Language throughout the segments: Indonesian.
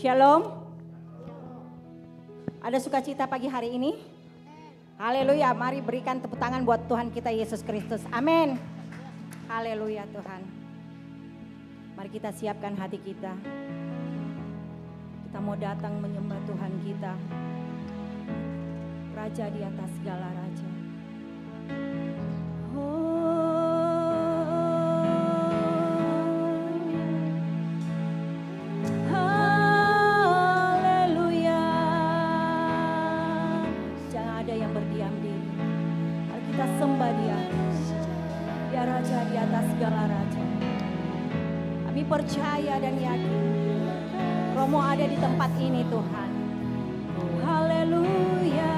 Shalom. Ada sukacita pagi hari ini? Haleluya, mari berikan tepuk tangan buat Tuhan kita Yesus Kristus. Amin. Haleluya Tuhan. Mari kita siapkan hati kita. Kita mau datang menyembah Tuhan kita. Raja di atas segala raja. Sembah Dia, Dia Raja di atas segala raja. Kami percaya dan yakin Romo ada di tempat ini Tuhan. Haleluya.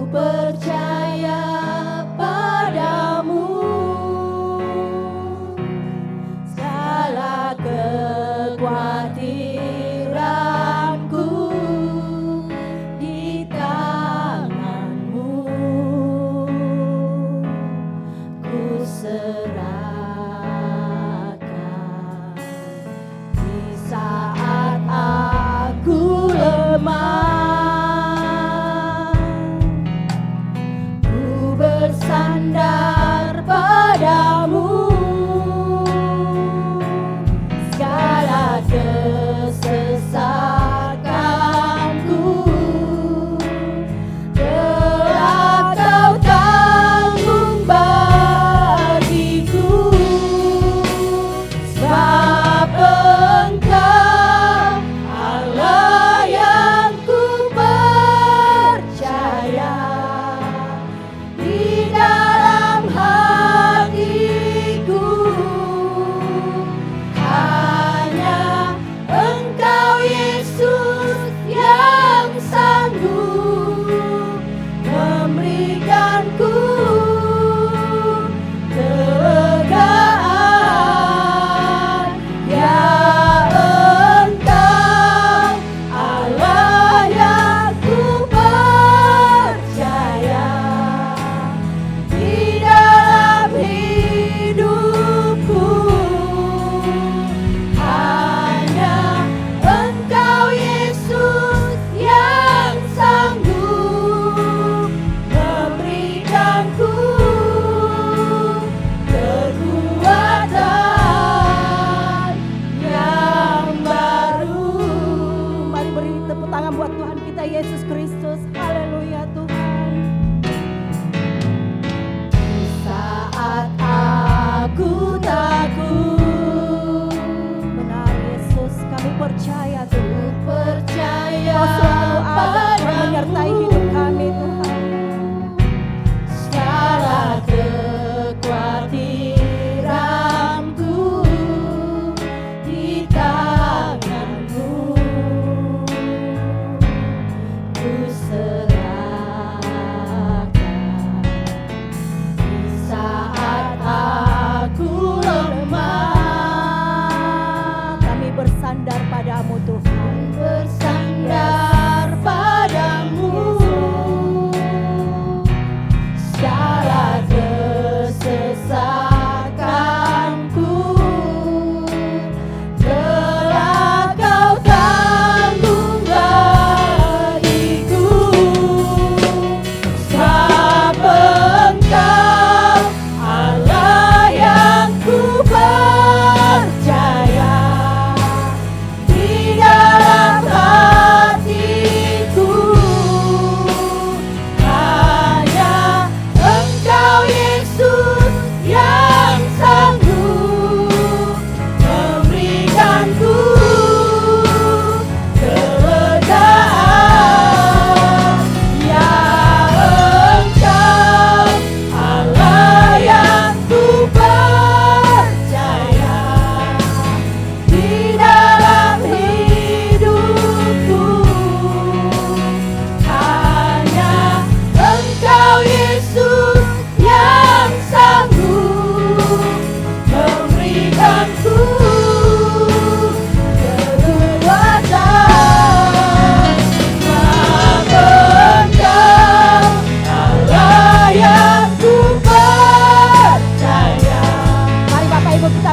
Percaya padamu.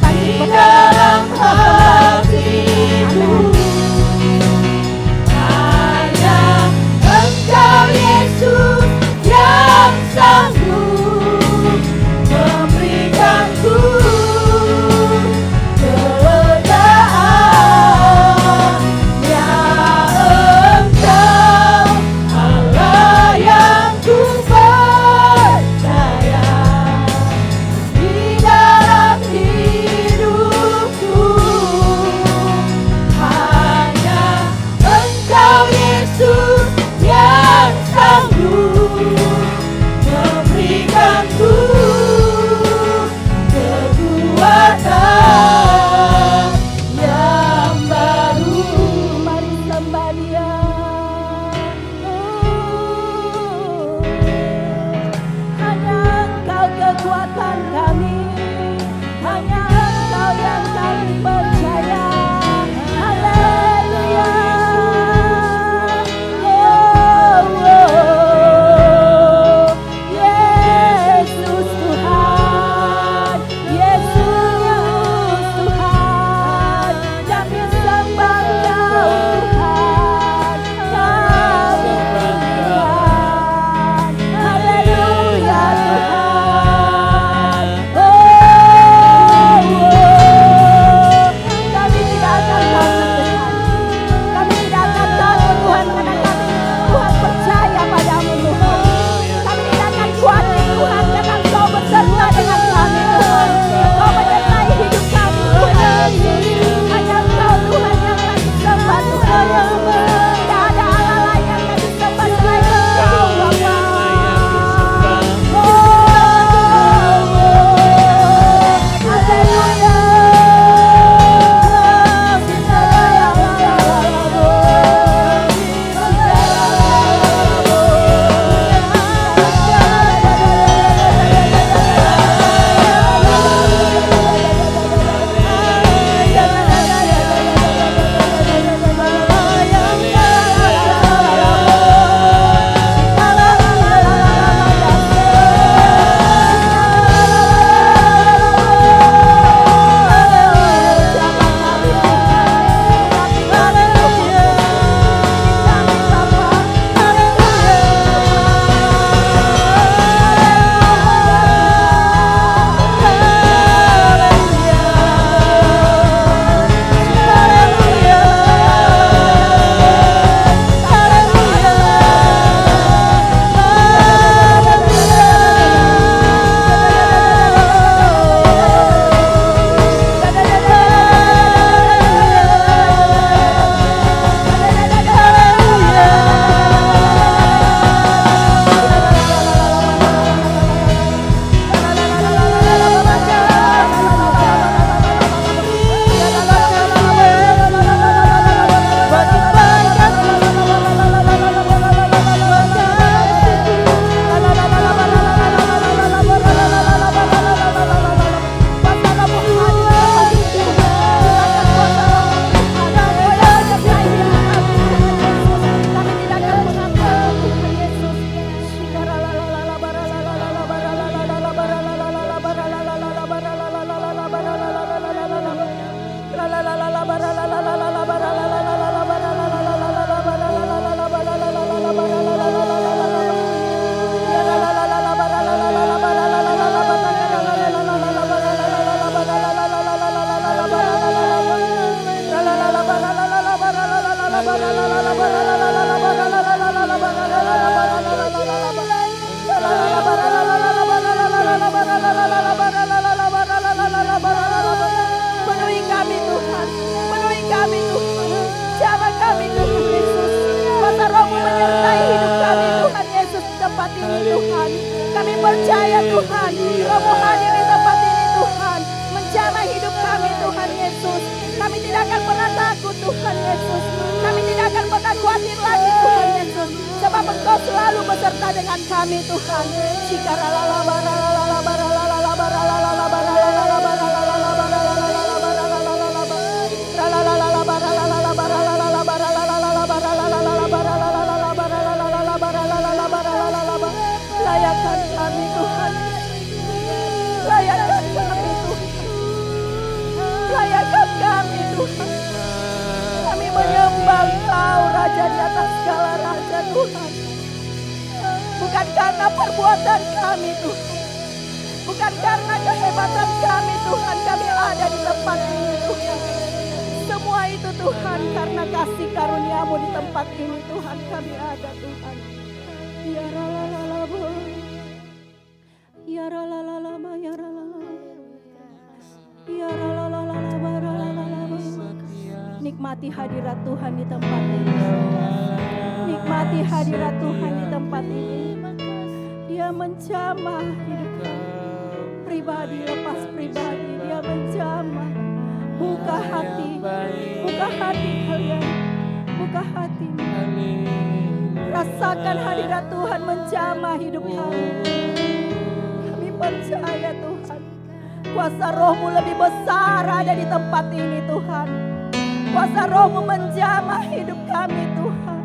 bangkit di dalam hatiku. Hanya Engkau Yesus yang sanggup memberikanku kelegaan. Ya Engkau Allah yang ku percaya di dalam hidupku. Hanya Engkau Yesus yang sanggup memberikanku kekuatan yang baru. Mari sembah Dia. Hanya Engkau kekuatan kami, hanya Engkau yang kami percaya. Haleluya. Yesus Tuhan, Yesus Tuhan, kami sembah Kau Tuhan, kami Tuhan. Haleluya Tuhan. Kami tidak akan takut Tuhan. Kami tidak akan takut Tuhan, karena kami Tuhan percaya padamu Tuhan. Kami tidak akan khawatir Tuhan, karena Engkau beserta dengan kami Tuhan. Engkau menyertai hidup kami Tuhan. Hanya Engkau Tuhan yang kami sembah Tuhan. Tidak ada Allah lain yang kami sembah selain Engkau Bapa. Haleluya. Penuhi kami Tuhan, penuhi kami Tuhan, jamah kami Tuhan Yesus. Kuasa Roh-Mu menyertai hidup kami Tuhan Yesus di tempat ini Tuhan. Kami percaya Tuhan, Roh-Mu hadir di tempat ini Tuhan, menjamah hidup kami Tuhan Yesus. Kami tidak akan pernah takut Tuhan Yesus. Kami tidak akan pernah khawatir lagi Tuhan Yesus, sebab Engkau selalu beserta dengan kami Tuhan. Layakkan kami Tuhan, layakkan kami Tuhan. Tuhan. Kami menyembah Engkau, Raja di atas segala raja Tuhan. Bukan karena perbuatan kami Tuhan. Bukan karena kehebatan kami Tuhan, kami ada di tempat ini Tuhan. Semua itu Tuhan, karena kasih karunia-Mu di tempat ini Tuhan, kami ada Tuhan. Ya ralalala, ya ralalala, ya ralalala, ya ralalala. Nikmati hadirat Tuhan di tempat ini. Nikmati hadirat Tuhan di tempat ini. Dia menjamah hidup kami. Pribadi lepas pribadi, Dia menjamah. Buka hati kalian, buka hati. Rasakan hadirat Tuhan menjamah hidup kami. Kami percaya Tuhan, kuasa Roh-Mu lebih besar ada di tempat ini Tuhan. Kuasa Roh-Mu menjamah hidup kami Tuhan.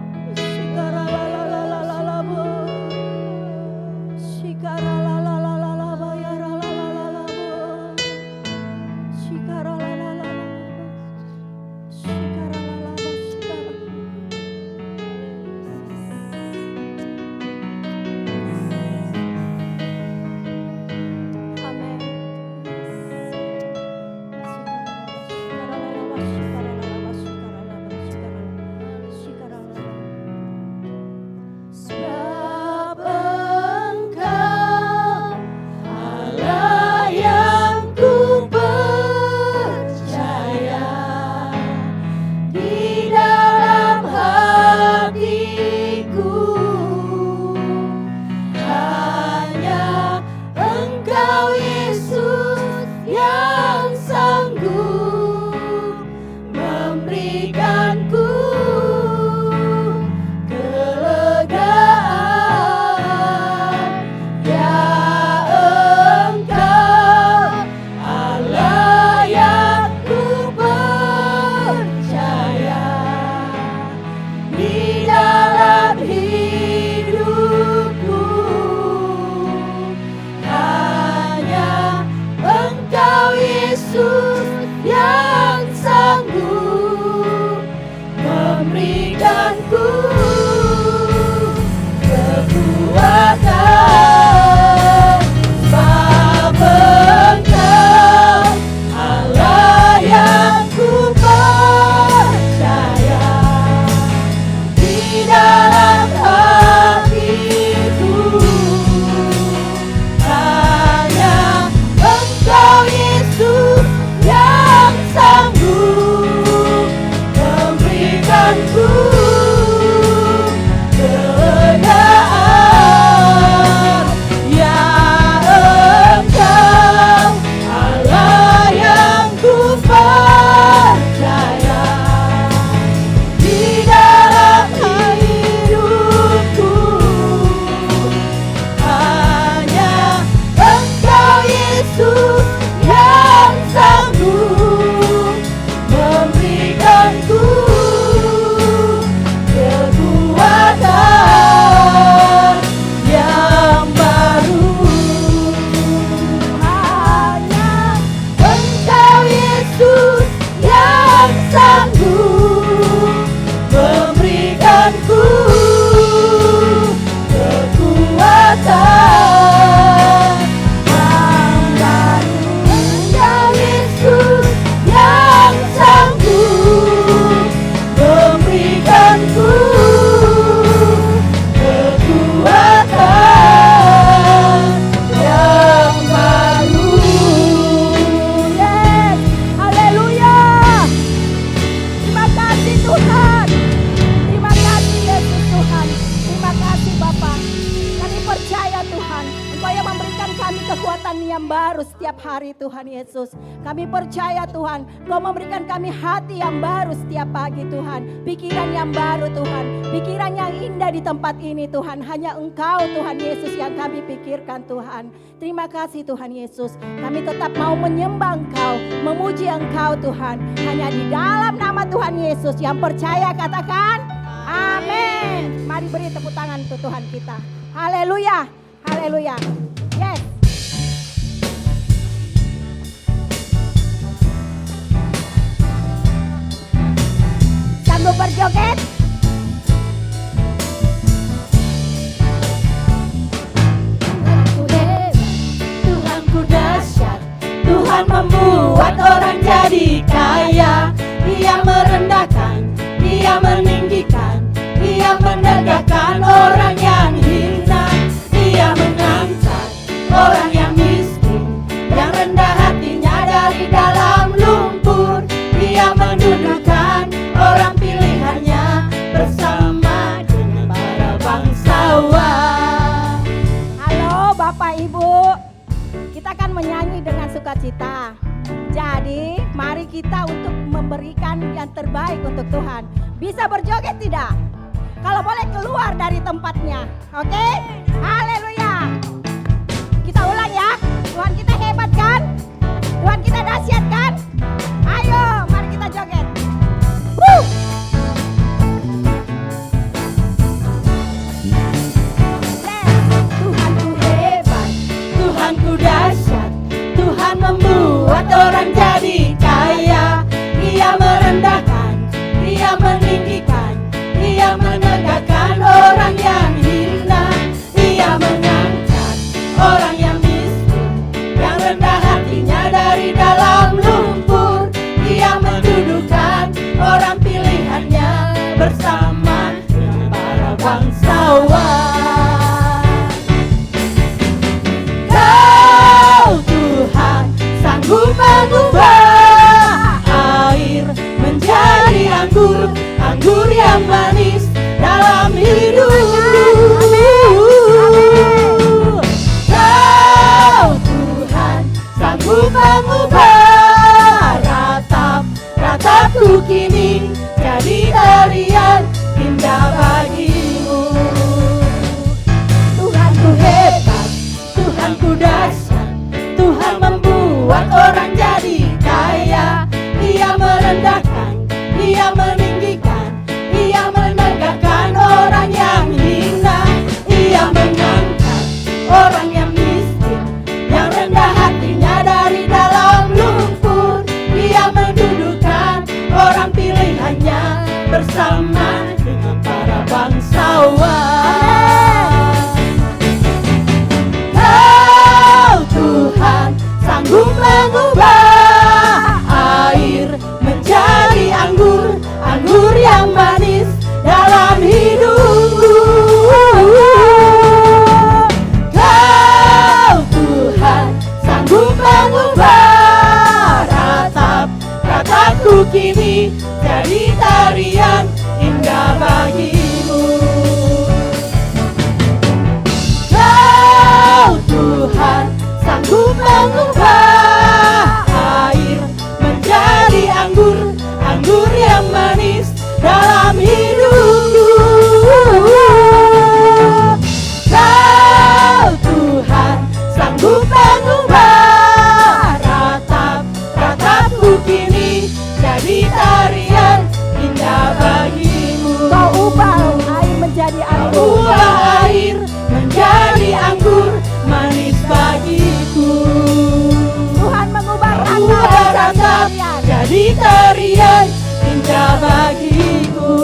Kami percaya Tuhan, Kau memberikan kami hati yang baru setiap pagi Tuhan. Pikiran yang baru Tuhan, pikiran yang indah di tempat ini Tuhan. Hanya Engkau Tuhan Yesus yang kami pikirkan Tuhan. Terima kasih Tuhan Yesus. Kami tetap mau menyembah Engkau, memuji Engkau Tuhan. Hanya di dalam nama Tuhan Yesus yang percaya katakan amin. Mari beri tepuk tangan untuk Tuhan kita. Haleluya, haleluya. Yes. joget. Tuhanku hebat, Tuhanku dahsyat, Tuhan membuat orang jadi kaya. Dia merendahkan, Dia meninggikan, Dia menegakkan orang yang hina. Dia mengangkat orang yang miskin, yang rendah hatinya dari dalam lumpur. Dia mendudukkan orang pilihannya bersama dengan para bangsawan. Halo Bapak Ibu, kita akan menyanyi dengan sukacita. Jadi mari kita untuk memberikan yang terbaik untuk Tuhan. Bisa berjoget tidak? Kalau boleh keluar dari tempatnya, oke? Haleluya. Kita ulang ya. Tuhan kita hebat kan? Tuhan kita dahsyat kan? Ayo, mari kita joget. Woo! Tuhanku hebat, Tuhanku dahsyat, Tuhan membuat orang jadi kaya. Dia merendahkan, Dia meninggikan, Dia menegakkan orang yang hina. Dia mengangkat orang yang miskin, yang rendah hatinya dari dalam lumpur. Dia mendudukkan orang pilihannya bersama dengan para bangsawan. Kau Tuhan sanggup mengubah air menjadi anggur, anggur yang manis dalam hidup. Kau Tuhan sanggup mengubah ratapku kini jadi tarian indah bagimu. Tuhanku hebat, Tuhanku dahsyat, Tuhan membuat orang jadi kaya. Dia merendahkan, Dia meninggikan, Dia menegakkan orang yang hina. Dia mengangkat orang yang miskin, yang rendah hatinya dari dalam lumpur. Dia mendudukkan orang pilihannya bersama dengan para bangsawan. Kau Tuhan sanggup mengubah air menjadi anggur, anggur yang manis dalam hidup. Kau Tuhan sanggup mengubah ratapku kini jadi tarian indah bagimu. Kau Tuhan sanggup mengubah air menjadi anggur, anggur yang manis dalam hidup. Kau Tuhan sanggup mengubah ratapku kini jadi tarian indah bagimu. Kau ubah air menjadi anggur. Ubah air menjadi anggur manis bagiku. Tuhan mengubah Ubah ratap ratap jadi tarian indah bagiku.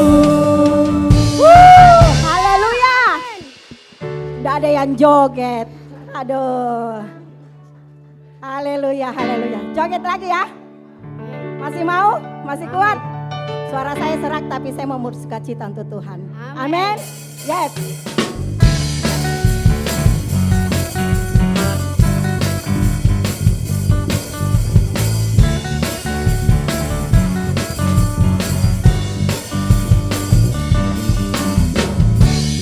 Haleluya. Tidak ada yang joget. Aduh. Haleluya, haleluya. Joget lagi ya. Masih mau? Masih kuat? Suara saya serak tapi saya mau bersukacita untuk Tuhan. Amin. Yes.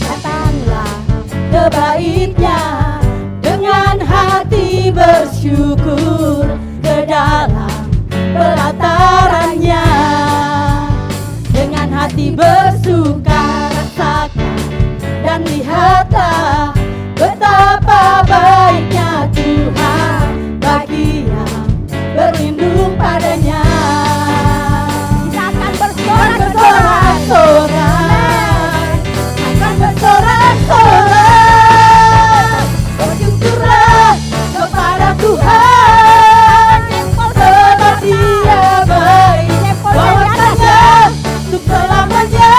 Datanglah ke baitnya dengan hati bersyukur, ke dalam pelatarannya dengan hati bersuka. Rasakan dan lihatlah betapa baiknya Tuhan bagi yang berlindung padanya. Kita akan bersorak-sorak. Bersorak-sorak, akan bersorak-sorak. Bersyukurlah kepada Tuhan, sebab Dia baik, bahwasanya untuk selamanya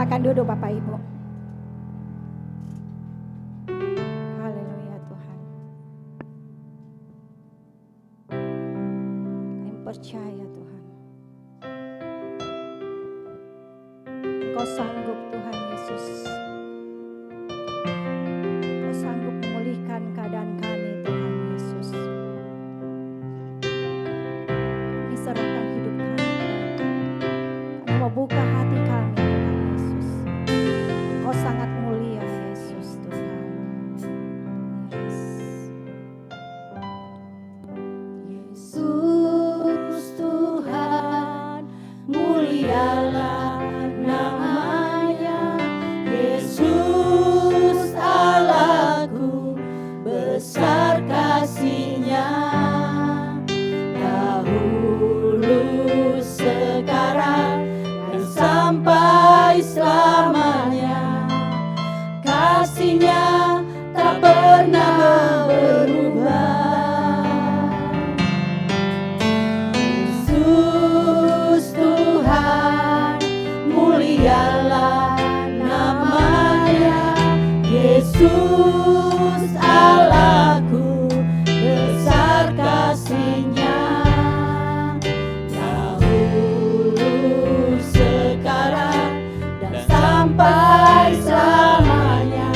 Silakan duduk Bapak Ibu. Haleluya Tuhan. Kami percaya Tuhan. Kau sanggup Tuhan Yesus. Kau sanggup memulihkan keadaan kami Tuhan Yesus. Kami serahkan hidup kami. Kami mau buka hati kami Tuhan Yesus. Kau sangat mulia Yesus Tuhan. Yes. Yesus Tuhan, mulialah namanya. Yesus Allahku, besar kasih-Nya. Dahulu, sekarang, dan sampai selamanya. Kasih-Nya tak pernah berubah. Yesus Tuhan, mulialah namanya. Yesus Allahku, besar kasih-Nya. Dahulu, sekarang, dan sampai selamanya.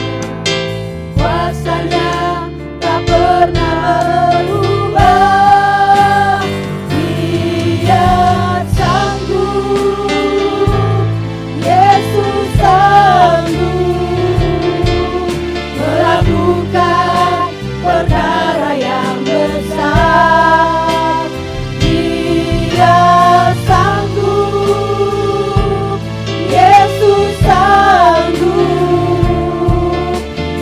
Kuasa-Nya tak pernah berubah. Dia sanggup, Yesus sanggup melakukan perkara yang besar. Dia sanggup, Yesus sanggup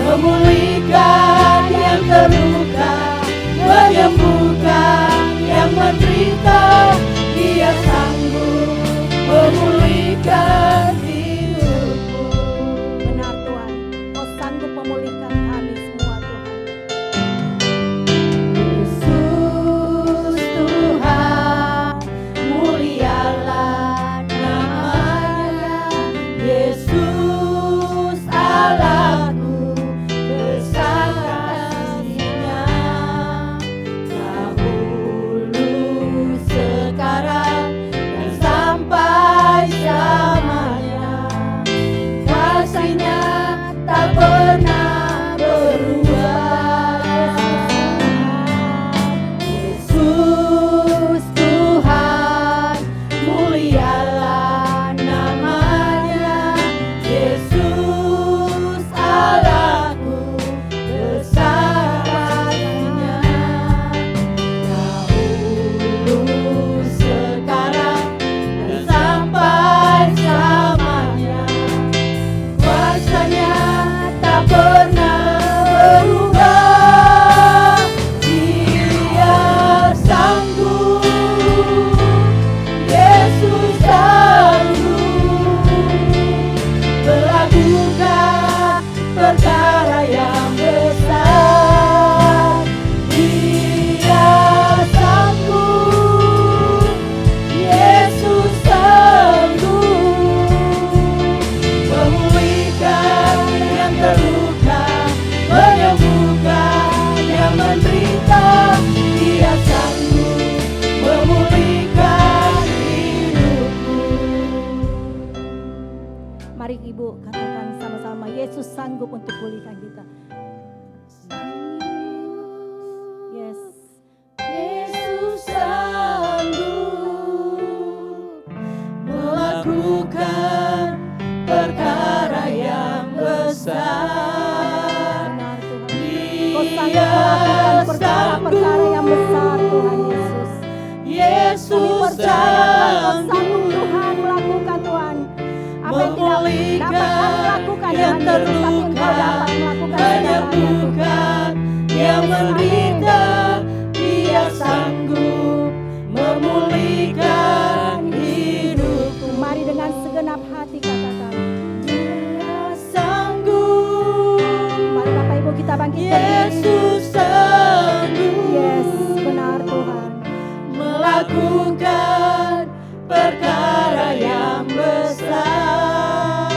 memulihkan yang terluka, menyembuhkan yang menderita. Dia sanggup memulihkan hidupku. Benar Tuhan, Kau sanggup memulihkan kami semua Tuhan. Yesus Tuhan, mulialah namanya. Yesus Allahku, besar kasih-Nya. Dahulu, sekarang, dan sampai selamanya. Kasih-Nya tak pernah berubah. Yesus Tuhan, mulialah namanya. Yesus Allahku, besar kasih-Nya. Dahulu, sekarang, dan sampai selamanya. Kuasa-Nya tak pernah berubah. Dia sanggup, Yesus sanggup melakukan perkara yang besar. Dia sanggup, Yesus sanggup memulihkan yang terluka, menyembuhkan yang menderita. Dia sanggup memulihkan hidupku. Mari Ibu katakan sama-sama, Yesus sanggup untuk pulihkan kita. Yes. Yesus sanggup melakukan perkara yang besar. Benar Tuhan. Kau sanggup melakukan perkara-perkara yang besar Tuhan Yesus. Kami Yesus percaya Tuhan, Kau sanggup sanggup Tuhan melakukan Tuhan. Apa yang tidak dapat kami lakukan yang Tuhan Yesus, tapi Engkau dapat melakukan segalanya Tuhan. menyembuhkan yang menderita. Dia sanggup memulihkan hidupku. Mari dengan segenap hati katakan. Dia sanggup, Mari Bapak Ibu kita bangkit berdiri. Yesus sanggup. Yes, benar Tuhan. Melakukan perkara yang besar.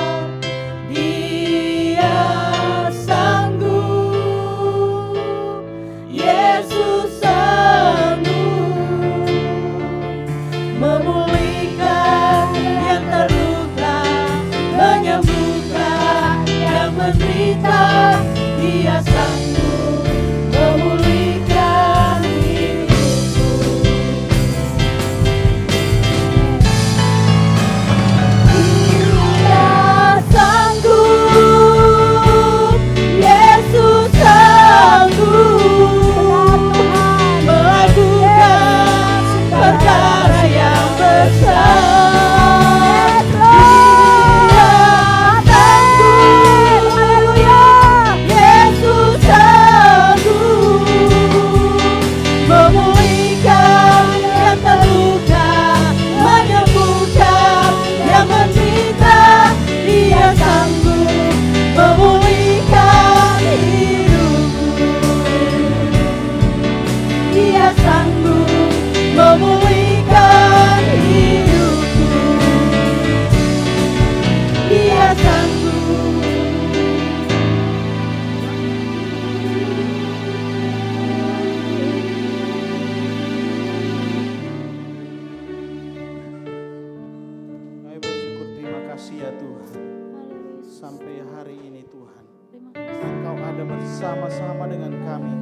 kasih ya Tuhan. Haleluya. Sampai hari ini Tuhan, Terima kasih. Engkau ada bersama-sama dengan kami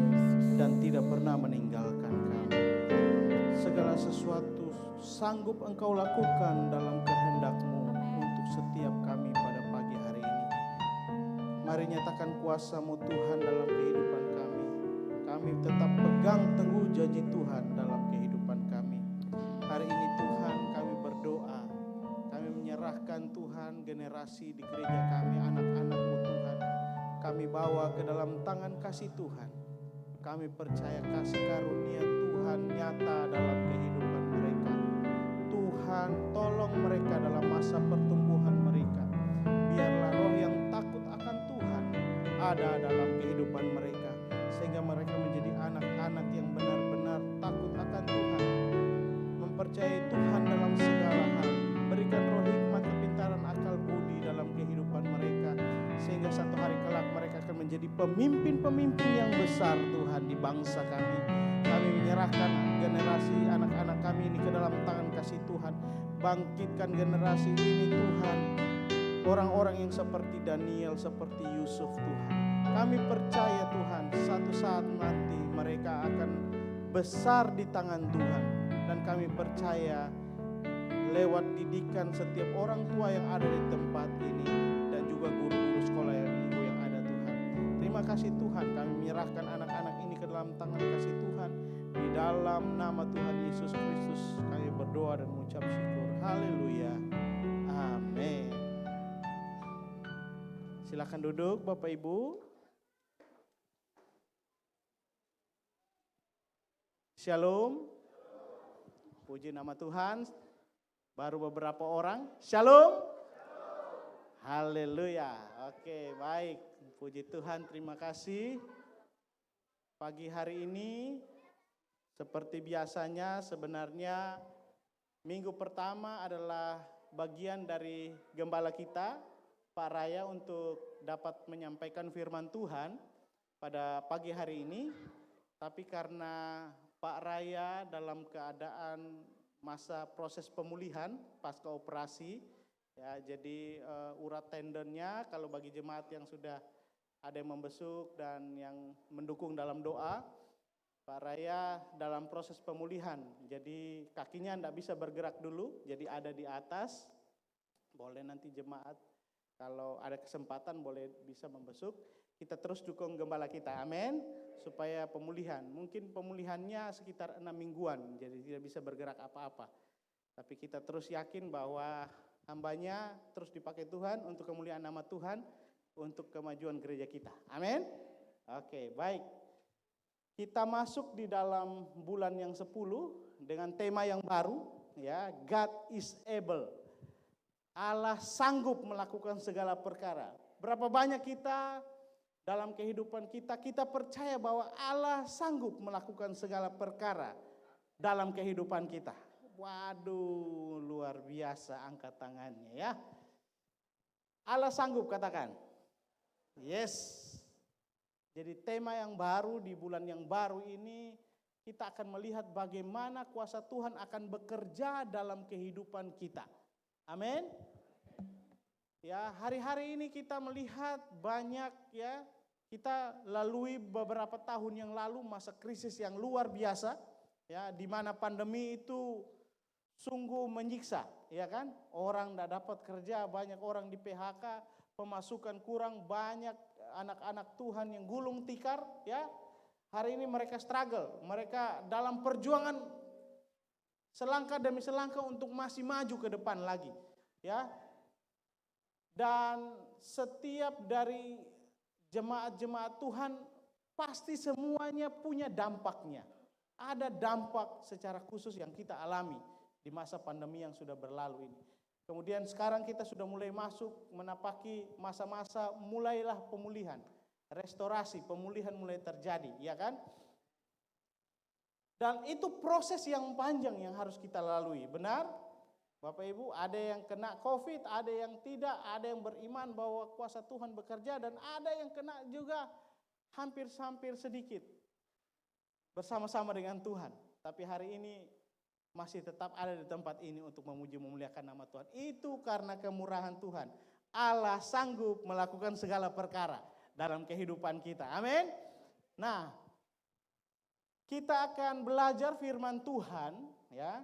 dan tidak pernah meninggalkan kami. Segala sesuatu sanggup Engkau lakukan dalam kehendak-Mu untuk setiap kami pada pagi hari ini. Mari nyatakan kuasa-Mu Tuhan dalam kehidupan kami. Kami tetap pegang teguh janji Tuhan dalam kehidupan kami. Hari ini Tuhan kami berdoa, kami menyerahkan Tuhan generasi di gereja kami, anak-anak-Mu Tuhan. Kami bawa ke dalam tangan kasih Tuhan. Kami percaya kasih karunia Tuhan nyata dalam kehidupan mereka. Tuhan tolong mereka dalam masa pertumbuhan mereka. Biarlah roh yang takut akan Tuhan ada dalam kehidupan mereka. Sehingga mereka menjadi anak-anak yang benar-benar takut akan Tuhan. Mempercayai Tuhan dalam segala hal. Berikan roh hikmat, kepintaran, akal budi dalam kehidupan mereka. Sehingga satu hari kelak mereka akan menjadi pemimpin-pemimpin yang besar Tuhan di bangsa kami. Kami menyerahkan generasi anak-anak kami ini ke dalam tangan kasih Tuhan. Bangkitkan generasi ini Tuhan. Orang-orang yang seperti Daniel, seperti Yusuf Tuhan. Kami percaya Tuhan satu saat nanti mereka akan besar di tangan Tuhan. Dan kami percaya lewat didikan setiap orang tua yang ada di tempat ini dan juga guru-guru sekolah yang ada Tuhan. Terima kasih Tuhan, kami menyerahkan anak-anak ini ke dalam tangan kasih Tuhan. Di dalam nama Tuhan Yesus Kristus kami berdoa dan mengucap syukur. Haleluya. Amin. Silakan duduk Bapak Ibu. Shalom. Puji nama Tuhan. Baru beberapa orang. Shalom. Haleluya. Oke, baik. Puji Tuhan, terima kasih. Pagi hari ini seperti biasanya sebenarnya minggu pertama adalah bagian dari gembala kita, Pak Raya, untuk dapat menyampaikan firman Tuhan pada pagi hari ini. Tapi karena Pak Raya dalam keadaan masa proses pemulihan pasca operasi, ya, jadi urat tendonnya kalau bagi jemaat yang sudah ada yang membesuk dan yang mendukung dalam doa, Pak Raya dalam proses pemulihan. Jadi kakinya tidak bisa bergerak dulu, jadi ada di atas. Boleh nanti jemaat kalau ada kesempatan boleh bisa membesuk. Kita terus dukung gembala kita, amin, supaya pemulihan. Mungkin pemulihannya sekitar 6 mingguan, jadi tidak bisa bergerak apa-apa. Tapi kita terus yakin bahwa hambanya terus dipakai Tuhan untuk kemuliaan nama Tuhan, untuk kemajuan gereja kita, amin. Oke, baik. Kita masuk di dalam bulan yang 10 dengan tema yang baru, ya, God is able. Allah sanggup melakukan segala perkara. Berapa banyak kita dalam kehidupan kita, kita percaya bahwa Allah sanggup melakukan segala perkara dalam kehidupan kita. Waduh, luar biasa angkat tangannya ya. Allah sanggup, katakan. Yes. Jadi tema yang baru di bulan yang baru ini, kita akan melihat bagaimana kuasa Tuhan akan bekerja dalam kehidupan kita. Amin. Ya, hari-hari ini kita melihat banyak, ya, kita lalui beberapa tahun yang lalu masa krisis yang luar biasa, ya, di mana pandemi itu sungguh menyiksa, ya kan? Orang tidak dapat kerja, banyak orang di PHK, pemasukan kurang, banyak anak-anak Tuhan yang gulung tikar, ya. Hari ini mereka struggle, mereka dalam perjuangan selangkah demi selangkah untuk masih maju ke depan lagi, ya. Dan setiap dari jemaat-jemaat Tuhan pasti semuanya punya dampaknya. Ada dampak secara khusus yang kita alami di masa pandemi yang sudah berlalu ini. Kemudian sekarang kita sudah mulai masuk menapaki masa-masa mulailah pemulihan, restorasi, pemulihan mulai terjadi, ya kan? Dan itu proses yang panjang yang harus kita lalui, benar? Bapak Ibu, ada yang kena COVID, ada yang tidak, ada yang beriman bahwa kuasa Tuhan bekerja, dan ada yang kena juga hampir sedikit bersama-sama dengan Tuhan. Tapi hari ini masih tetap ada di tempat ini untuk memuji memuliakan nama Tuhan. Itu karena kemurahan Tuhan. Allah sanggup melakukan segala perkara dalam kehidupan kita. Amin. Nah, kita akan belajar firman Tuhan ya.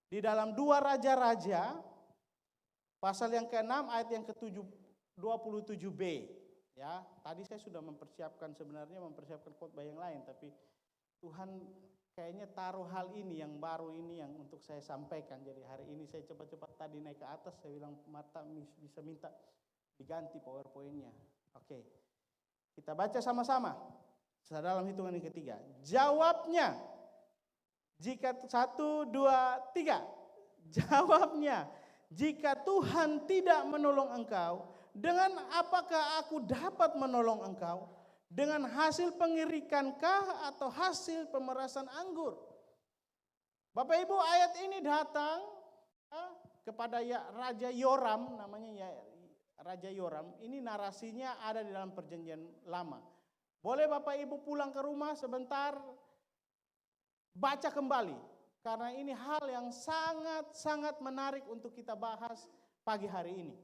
Di dalam 2 Raja-Raja pasal yang ke-6 ayat yang ke-27b. Ya, tadi saya sudah mempersiapkan khotbah yang lain, tapi Tuhan kayaknya taruh hal ini yang baru ini yang untuk saya sampaikan. Jadi hari ini saya cepat-cepat tadi naik ke atas, saya bilang Marta bisa minta diganti PowerPoint-nya. Oke. Kita baca sama-sama. Dalam hitungan yang ketiga. Jawabnya. Jika 1, 2, 3. Jawabnya. Jika Tuhan tidak menolong engkau, dengan apakah aku dapat menolong engkau? Dengan hasil pengirikankah atau hasil pemerasan anggur? Bapak Ibu, ayat ini datang kepada Raja Yoram, namanya ya Raja Yoram. Ini narasinya ada di dalam Perjanjian Lama. Boleh Bapak Ibu pulang ke rumah sebentar, baca kembali. Karena ini hal yang sangat-sangat menarik untuk kita bahas pagi hari ini.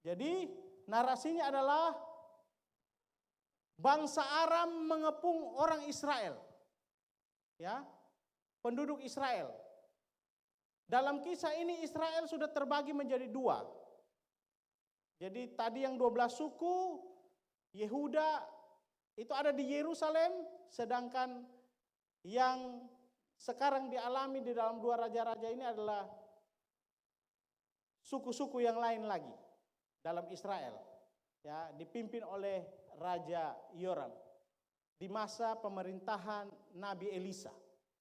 Jadi narasinya adalah bangsa Aram mengepung orang Israel. Ya, penduduk Israel. Dalam kisah ini Israel sudah terbagi menjadi 2. Jadi tadi yang 12 suku Yehuda itu ada di Yerusalem, sedangkan yang sekarang dialami di dalam 2 raja-raja ini adalah suku-suku yang lain lagi dalam Israel. Ya, dipimpin oleh Raja Yoram di masa pemerintahan Nabi Elisa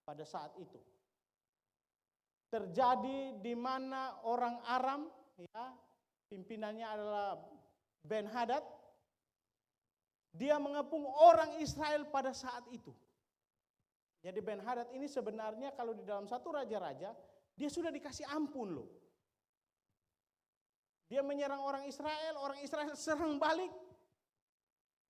pada saat itu. Terjadi di mana orang Aram, ya, pimpinannya adalah Ben-Hadad, dia mengepung orang Israel pada saat itu. Jadi Ben-Hadad ini sebenarnya kalau di dalam 1 raja-raja, dia sudah dikasih ampun loh. Dia menyerang orang Israel serang balik.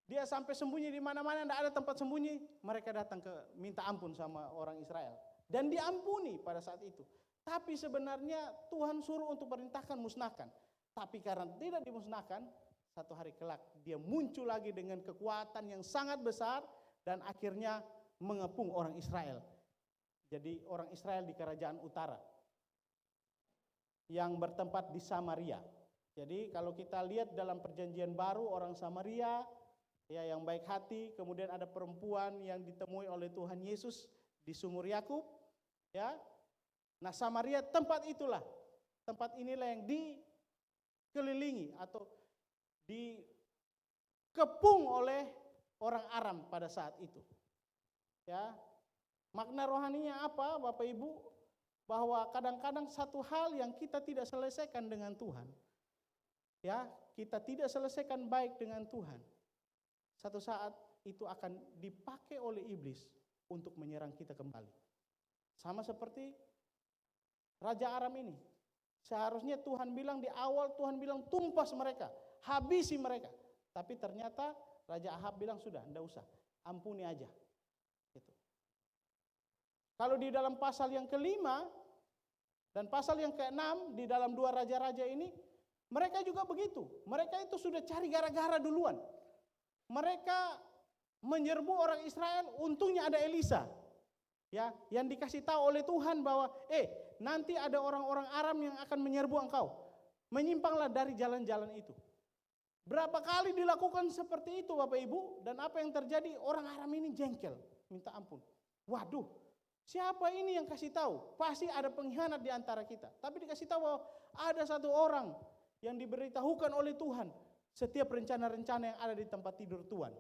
Dia sampai sembunyi di mana-mana, tidak ada tempat sembunyi. Mereka datang minta ampun sama orang Israel. Dan diampuni pada saat itu. Tapi sebenarnya Tuhan suruh untuk perintahkan musnahkan. Tapi karena tidak dimusnahkan, satu hari kelak dia muncul lagi dengan kekuatan yang sangat besar dan akhirnya mengepung orang Israel. Jadi orang Israel di kerajaan utara yang bertempat di Samaria. Jadi kalau kita lihat dalam Perjanjian Baru, orang Samaria ya yang baik hati, kemudian ada perempuan yang ditemui oleh Tuhan Yesus di sumur Yakub, ya. Nah, Samaria tempat inilah yang dikelilingi atau dikepung oleh orang Aram pada saat itu. Ya. Makna rohaninya apa, Bapak Ibu? Bahwa kadang-kadang satu hal yang kita tidak selesaikan dengan Tuhan, ya, kita tidak selesaikan baik dengan Tuhan, satu saat itu akan dipakai oleh iblis untuk menyerang kita kembali. Sama seperti Raja Aram ini. Seharusnya Tuhan bilang di awal, Tuhan bilang tumpas mereka, habisi mereka. Tapi ternyata Raja Ahab bilang sudah, enggak usah, ampuni aja. Gitu. Kalau di dalam pasal yang ke-5 dan pasal yang ke-6 di dalam 2 raja-raja ini, mereka juga begitu. Mereka itu sudah cari gara-gara duluan. Mereka menyerbu orang Israel, untungnya ada Elisa. Ya, yang dikasih tahu oleh Tuhan bahwa nanti ada orang-orang Aram yang akan menyerbu engkau. Menyimpanglah dari jalan-jalan itu. Berapa kali dilakukan seperti itu Bapak Ibu, dan apa yang terjadi? Orang Aram ini jengkel, minta ampun. Waduh, siapa ini yang kasih tahu? Pasti ada pengkhianat di antara kita. Tapi dikasih tahu bahwa ada satu orang yang diberitahukan oleh Tuhan setiap rencana-rencana yang ada di tempat tidur Tuhan.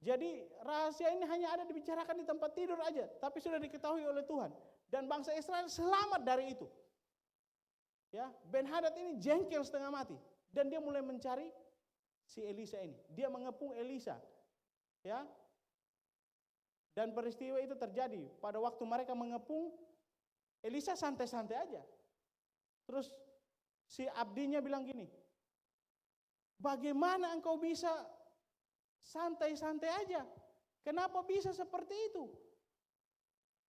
Jadi rahasia ini hanya ada dibicarakan di tempat tidur aja, tapi sudah diketahui oleh Tuhan. Dan bangsa Israel selamat dari itu. Ya, Ben-Hadad ini jengkel setengah mati dan dia mulai mencari si Elisa ini. Dia mengepung Elisa. Ya. Dan peristiwa itu terjadi pada waktu mereka mengepung, Elisa santai-santai aja. Terus si abdinya bilang gini, bagaimana engkau bisa santai-santai aja? Kenapa bisa seperti itu?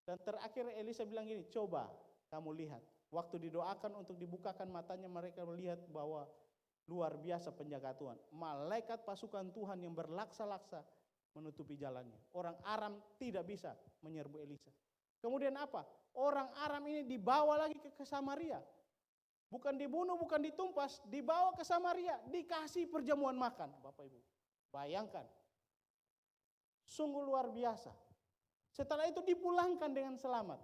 Dan terakhir Elisa bilang gini, coba kamu lihat. Waktu didoakan untuk dibukakan matanya, mereka melihat bahwa luar biasa penjaga Tuhan. Malaikat pasukan Tuhan yang berlaksa-laksa menutupi jalannya. Orang Aram tidak bisa menyerbu Elisa. Kemudian apa? Orang Aram ini dibawa lagi ke Samaria. Bukan dibunuh, bukan ditumpas, dibawa ke Samaria, dikasih perjamuan makan. Bapak Ibu, bayangkan. Sungguh luar biasa. Setelah itu dipulangkan dengan selamat.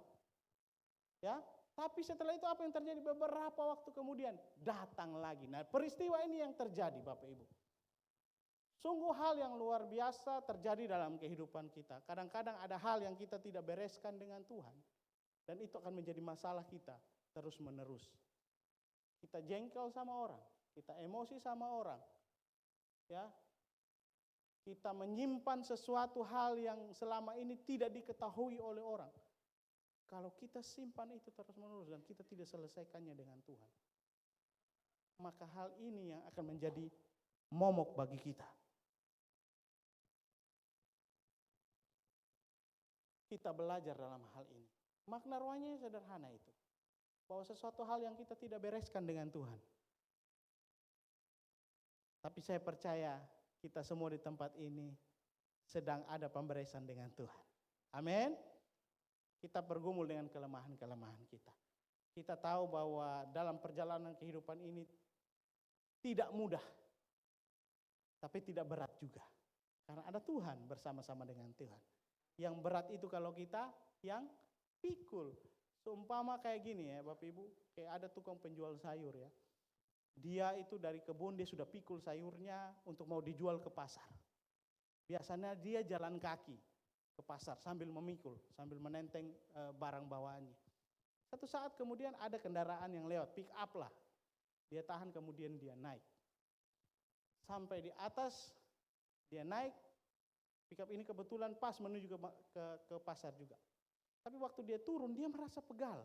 Ya, tapi setelah itu apa yang terjadi? Beberapa waktu kemudian datang lagi. Nah, peristiwa ini yang terjadi, Bapak Ibu. Sungguh hal yang luar biasa terjadi dalam kehidupan kita. Kadang-kadang ada hal yang kita tidak bereskan dengan Tuhan. Dan itu akan menjadi masalah kita terus-menerus. Kita jengkel sama orang, kita emosi sama orang. Ya. Kita menyimpan sesuatu hal yang selama ini tidak diketahui oleh orang. Kalau kita simpan itu terus-menerus dan kita tidak selesaikannya dengan Tuhan, maka hal ini yang akan menjadi momok bagi kita. Kita belajar dalam hal ini. Makna rohaninya sederhana itu. Bahwa sesuatu hal yang kita tidak bereskan dengan Tuhan. Tapi saya percaya kita semua di tempat ini sedang ada pemberesan dengan Tuhan. Amin. Kita bergumul dengan kelemahan-kelemahan kita. Kita tahu bahwa dalam perjalanan kehidupan ini tidak mudah. Tapi tidak berat juga. Karena ada Tuhan bersama-sama dengan Tuhan. Yang berat itu kalau kita yang pikul. Seumpama kayak gini ya Bapak Ibu, kayak ada tukang penjual sayur ya. Dia itu dari kebun dia sudah pikul sayurnya untuk mau dijual ke pasar. Biasanya dia jalan kaki ke pasar sambil memikul, sambil menenteng barang bawaannya. Satu saat kemudian ada kendaraan yang lewat, pick up lah. Dia tahan kemudian dia naik. Sampai di atas dia naik, pick up ini kebetulan pas menuju ke pasar juga. Tapi waktu dia turun dia merasa pegal.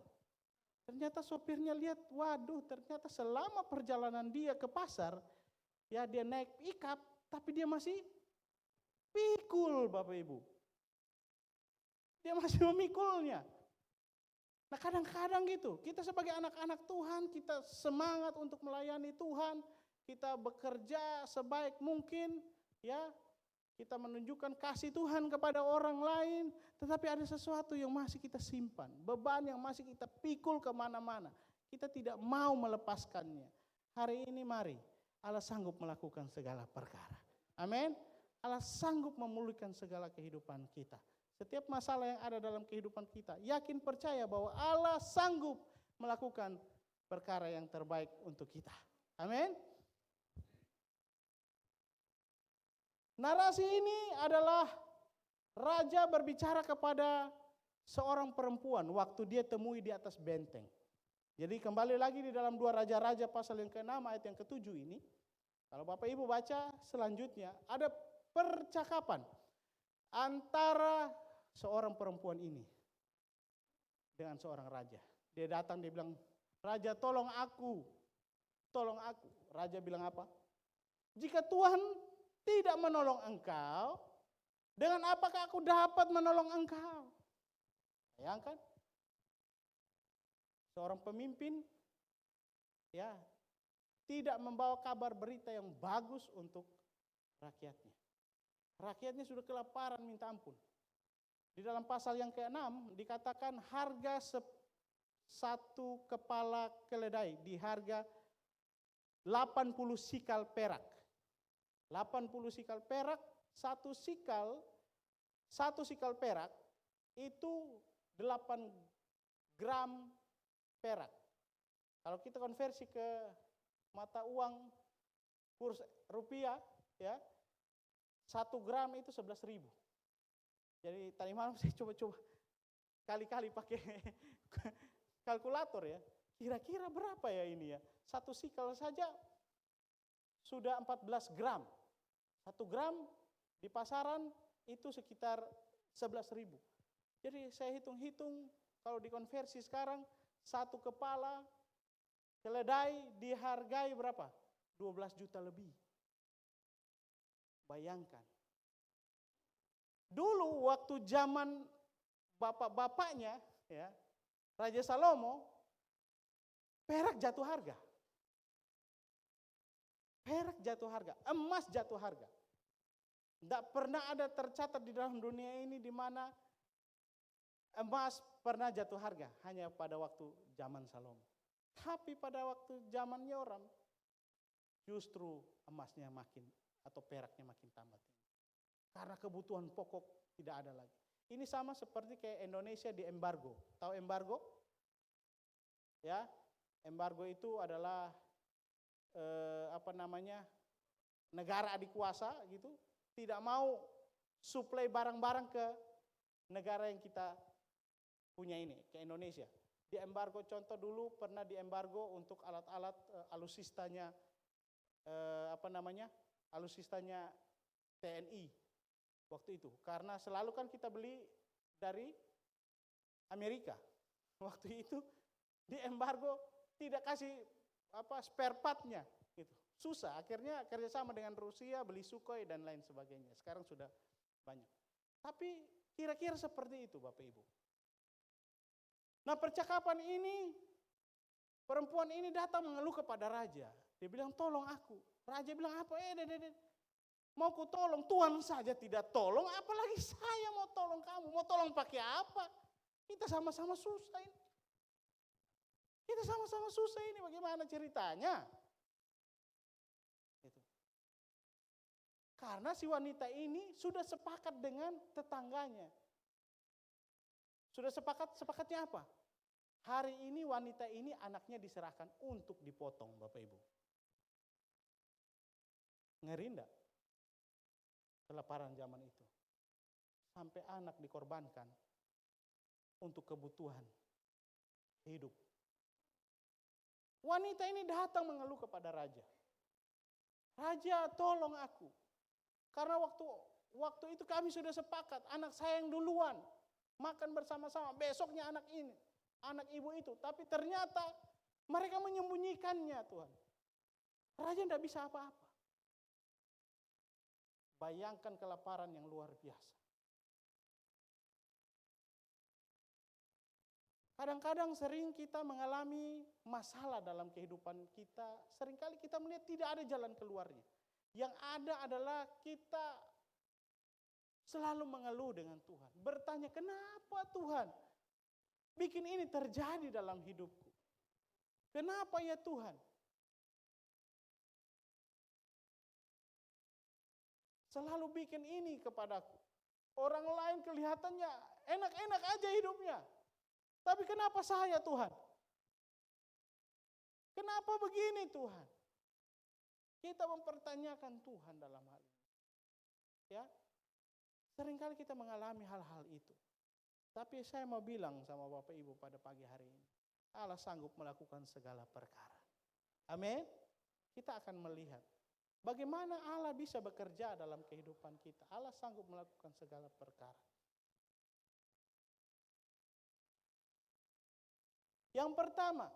Ternyata sopirnya lihat, waduh ternyata selama perjalanan dia ke pasar, ya dia naik pick up, tapi dia masih pikul Bapak Ibu. Dia masih memikulnya. Nah kadang-kadang gitu, kita sebagai anak-anak Tuhan, kita semangat untuk melayani Tuhan, kita bekerja sebaik mungkin, ya kita menunjukkan kasih Tuhan kepada orang lain, tetapi ada sesuatu yang masih kita simpan, beban yang masih kita pikul kemana-mana. Kita tidak mau melepaskannya. Hari ini mari, Allah sanggup melakukan segala perkara. Amin. Allah sanggup memulihkan segala kehidupan kita. Setiap masalah yang ada dalam kehidupan kita, yakin percaya bahwa Allah sanggup melakukan perkara yang terbaik untuk kita. Amin. Narasi ini adalah raja berbicara kepada seorang perempuan waktu dia temui di atas benteng. Jadi kembali lagi di dalam 2 Raja-Raja pasal yang ke-6 ayat yang ke-7 ini. Kalau Bapak Ibu baca selanjutnya ada percakapan antara seorang perempuan ini dengan seorang raja. Dia datang dia bilang, "Raja tolong aku. Tolong aku." Raja bilang apa? "Jika Tuhan tidak menolong engkau, dengan apakah aku dapat menolong engkau?" Bayangkan, seorang pemimpin ya tidak membawa kabar berita yang bagus untuk rakyatnya. Rakyatnya sudah kelaparan minta ampun. Di dalam pasal yang ke-6 dikatakan harga satu kepala keledai di harga 80 sikal perak. 80 sikal perak, satu sikal perak itu 8 gram perak. Kalau kita konversi ke mata uang kurs rupiah ya, 1 gram itu 11.000. Jadi tadi malam saya coba-coba kali-kali pakai kalkulator ya. Kira-kira berapa ya ini ya? 1 sikal saja sudah 14 gram. 1 gram di pasaran itu sekitar 11.000. Jadi saya hitung-hitung kalau dikonversi sekarang 1 kepala keledai dihargai berapa? 12 juta lebih. Bayangkan. Dulu waktu zaman bapak-bapaknya, ya, Raja Salomo, perak jatuh harga. Perak jatuh harga, emas jatuh harga. Tidak pernah ada tercatat di dalam dunia ini di mana emas pernah jatuh harga, hanya pada waktu zaman Salomo. Tapi pada waktu zaman Yoram, justru emasnya makin atau peraknya makin tambah tinggi. Karena kebutuhan pokok tidak ada lagi. Ini sama seperti kayak Indonesia di embargo. Tahu embargo? Ya, embargo itu adalah negara adik kuasa gitu, tidak mau suplai barang-barang ke negara yang kita punya ini, ke Indonesia. Di embargo, contoh dulu pernah di embargo untuk alat-alat alusistanya alusistanya TNI waktu itu, karena selalu kan kita beli dari Amerika. Waktu itu di embargo tidak kasih spare partnya gitu. Susah, akhirnya kerjasama dengan Rusia, beli Sukhoi dan lain sebagainya. Sekarang sudah banyak. Tapi kira-kira seperti itu Bapak Ibu. Nah, percakapan ini, perempuan ini datang mengeluh kepada raja. Dia bilang, tolong aku. Raja bilang, apa? Mau ku tolong, Tuhan saja tidak tolong, apalagi saya mau tolong kamu. Mau tolong pakai apa? Kita sama-sama susah ini. Kita sama-sama susah ini, bagaimana ceritanya? Gitu. Karena si wanita ini sudah sepakat dengan tetangganya. Sudah sepakatnya apa? Hari ini wanita ini anaknya diserahkan untuk dipotong, Bapak Ibu. Ngeri enggak? Kelaparan zaman itu. Sampai anak dikorbankan untuk kebutuhan hidup. Wanita ini datang mengeluh kepada raja. Raja, tolong aku. Karena waktu itu kami sudah sepakat, anak saya yang duluan makan bersama-sama, besoknya anak ini, anak ibu itu. Tapi ternyata mereka menyembunyikannya, Tuhan. Raja tidak bisa apa-apa. Bayangkan kelaparan yang luar biasa. Kadang-kadang sering kita mengalami masalah dalam kehidupan kita. Seringkali kita melihat tidak ada jalan keluarnya. Yang ada adalah kita selalu mengeluh dengan Tuhan. Bertanya, kenapa Tuhan bikin ini terjadi dalam hidupku? Kenapa ya Tuhan? Selalu bikin ini kepadaku. Orang lain kelihatannya enak-enak aja hidupnya. Tapi kenapa saya Tuhan? Kenapa begini Tuhan? Kita mempertanyakan Tuhan dalam hal ini. Ya, seringkali kita mengalami hal-hal itu. Tapi saya mau bilang sama Bapak Ibu pada pagi hari ini, Allah sanggup melakukan segala perkara. Amin. Kita akan melihat bagaimana Allah bisa bekerja dalam kehidupan kita. Allah sanggup melakukan segala perkara. Yang pertama,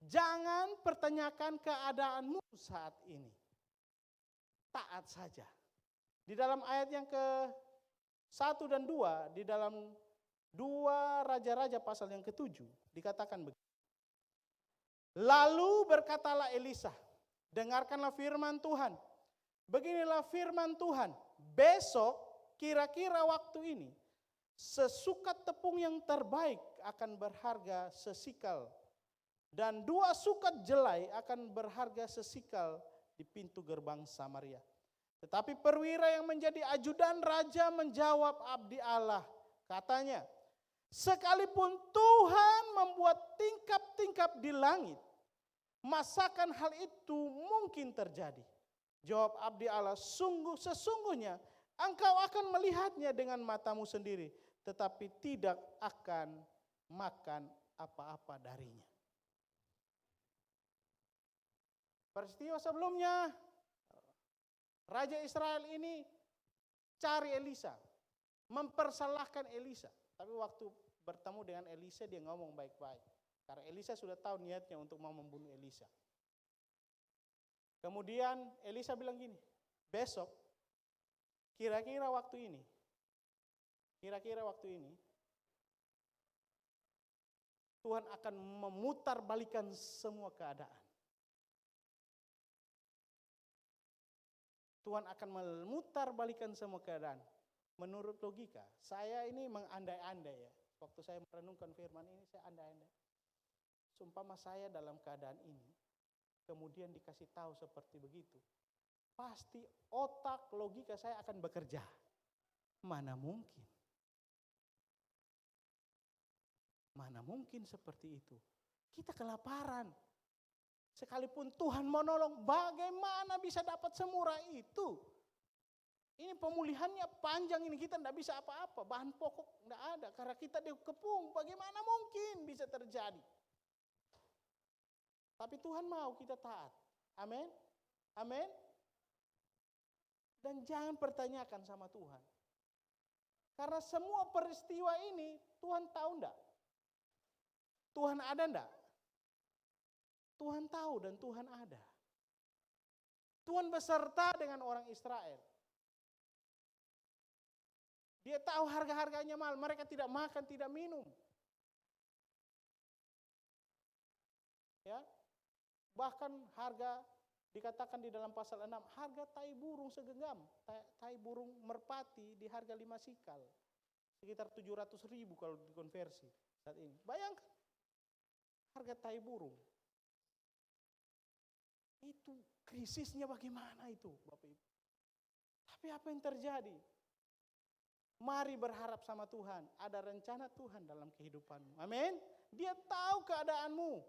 jangan pertanyakan keadaanmu saat ini. Taat saja. Di dalam ayat yang ke-1 dan 2, di dalam 2 Raja-Raja pasal yang ke-7, dikatakan begini. Lalu berkatalah Elisa, dengarkanlah firman Tuhan. Beginilah firman Tuhan, besok kira-kira waktu ini, sesukat tepung yang terbaik akan berharga sesikal. Dan 2 sukat jelai akan berharga sesikal di pintu gerbang Samaria. Tetapi perwira yang menjadi ajudan raja menjawab abdi Allah. Katanya, sekalipun Tuhan membuat tingkap-tingkap di langit, masakan hal itu mungkin terjadi. Jawab abdi Allah, sesungguhnya engkau akan melihatnya dengan matamu sendiri, tetapi tidak akan makan apa-apa darinya. Peristiwa sebelumnya, Raja Israel ini cari Elisa, mempersalahkan Elisa. Tapi waktu bertemu dengan Elisa dia ngomong baik-baik. Karena Elisa sudah tahu niatnya untuk mau membunuh Elisa. Kemudian Elisa bilang gini, besok kira-kira waktu ini, Tuhan akan memutarbalikkan semua keadaan. Tuhan akan memutarbalikkan semua keadaan. Menurut logika, saya ini mengandai-andai ya. Waktu saya merenungkan firman ini, saya andai-andai. Sumpama saya dalam keadaan ini, kemudian dikasih tahu seperti begitu, pasti otak logika saya akan bekerja. Mana mungkin? Mana mungkin seperti itu? Kita kelaparan. Sekalipun Tuhan menolong, bagaimana bisa dapat semurah itu? Ini pemulihannya panjang ini, kita tidak bisa apa-apa. Bahan pokok tidak ada, karena kita dikepung. Bagaimana mungkin bisa terjadi? Tapi Tuhan mau kita taat. Amin. Amin. Dan jangan pertanyakan sama Tuhan. Karena semua peristiwa ini Tuhan tahu enggak? Tuhan ada enggak? Tuhan tahu dan Tuhan ada. Tuhan beserta dengan orang Israel. Dia tahu harga-harganya mahal, mereka tidak makan, tidak minum. Ya. Bahkan harga dikatakan di dalam pasal 6, harga tai burung segenggam, tai burung merpati di harga 5 sikal. Sekitar 700.000 kalau dikonversi saat ini. Bayangkan harga tai burung. Itu krisisnya bagaimana itu Bapak Ibu. Tapi apa yang terjadi? Mari berharap sama Tuhan. Ada rencana Tuhan dalam kehidupanmu. Amin. Dia tahu keadaanmu.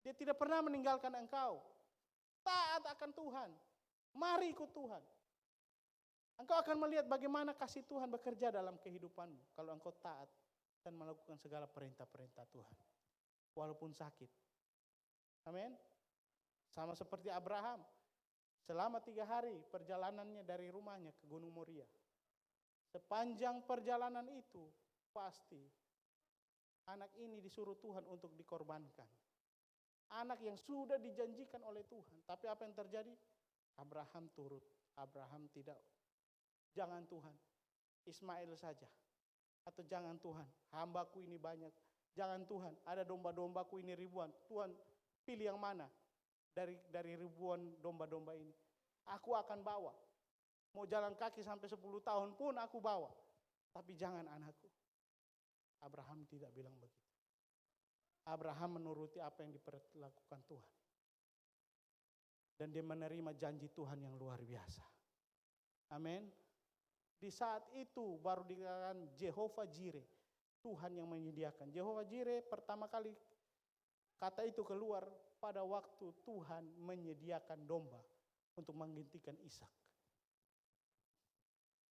Dia tidak pernah meninggalkan engkau. Taat akan Tuhan. Mari ikut Tuhan. Engkau akan melihat bagaimana kasih Tuhan bekerja dalam kehidupanmu. Kalau engkau taat dan melakukan segala perintah-perintah Tuhan. Walaupun sakit. Amin. Sama seperti Abraham. Selama 3 hari perjalanannya dari rumahnya ke Gunung Moria. Sepanjang perjalanan itu pasti anak ini disuruh Tuhan untuk dikorbankan. Anak yang sudah dijanjikan oleh Tuhan. Tapi apa yang terjadi? Abraham turut. Abraham tidak. Jangan Tuhan, Ismail saja. Atau jangan Tuhan, hambaku ini banyak. Jangan Tuhan, ada domba-dombaku ini ribuan. Tuhan pilih yang mana dari ribuan domba-domba ini. Aku akan bawa. Mau jalan kaki sampai 10 tahun pun aku bawa. Tapi jangan anakku. Abraham tidak bilang begitu. Abraham menuruti apa yang diperlakukan Tuhan. Dan dia menerima janji Tuhan yang luar biasa. Amin. Di saat itu baru dikatakan Jehovah Jireh. Tuhan yang menyediakan. Jehovah Jireh pertama kali kata itu keluar pada waktu Tuhan menyediakan domba untuk menggantikan Ishak.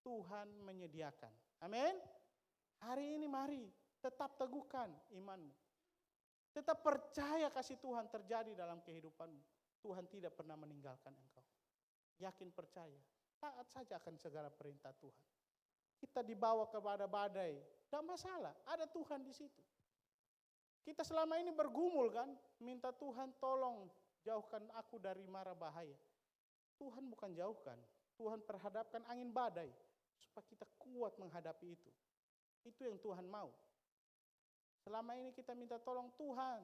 Tuhan menyediakan. Amin. Hari ini mari tetap teguhkan imanmu. Tetap percaya kasih Tuhan terjadi dalam kehidupanmu. Tuhan tidak pernah meninggalkan engkau. Yakin percaya. Taat saja akan segala perintah Tuhan. Kita dibawa kepada badai. Tidak masalah. Ada Tuhan di situ. Kita selama ini bergumul kan. Minta Tuhan tolong jauhkan aku dari mara bahaya. Tuhan bukan jauhkan. Tuhan perhadapkan angin badai. Supaya kita kuat menghadapi itu. Itu yang Tuhan mau. Selama ini kita minta tolong Tuhan.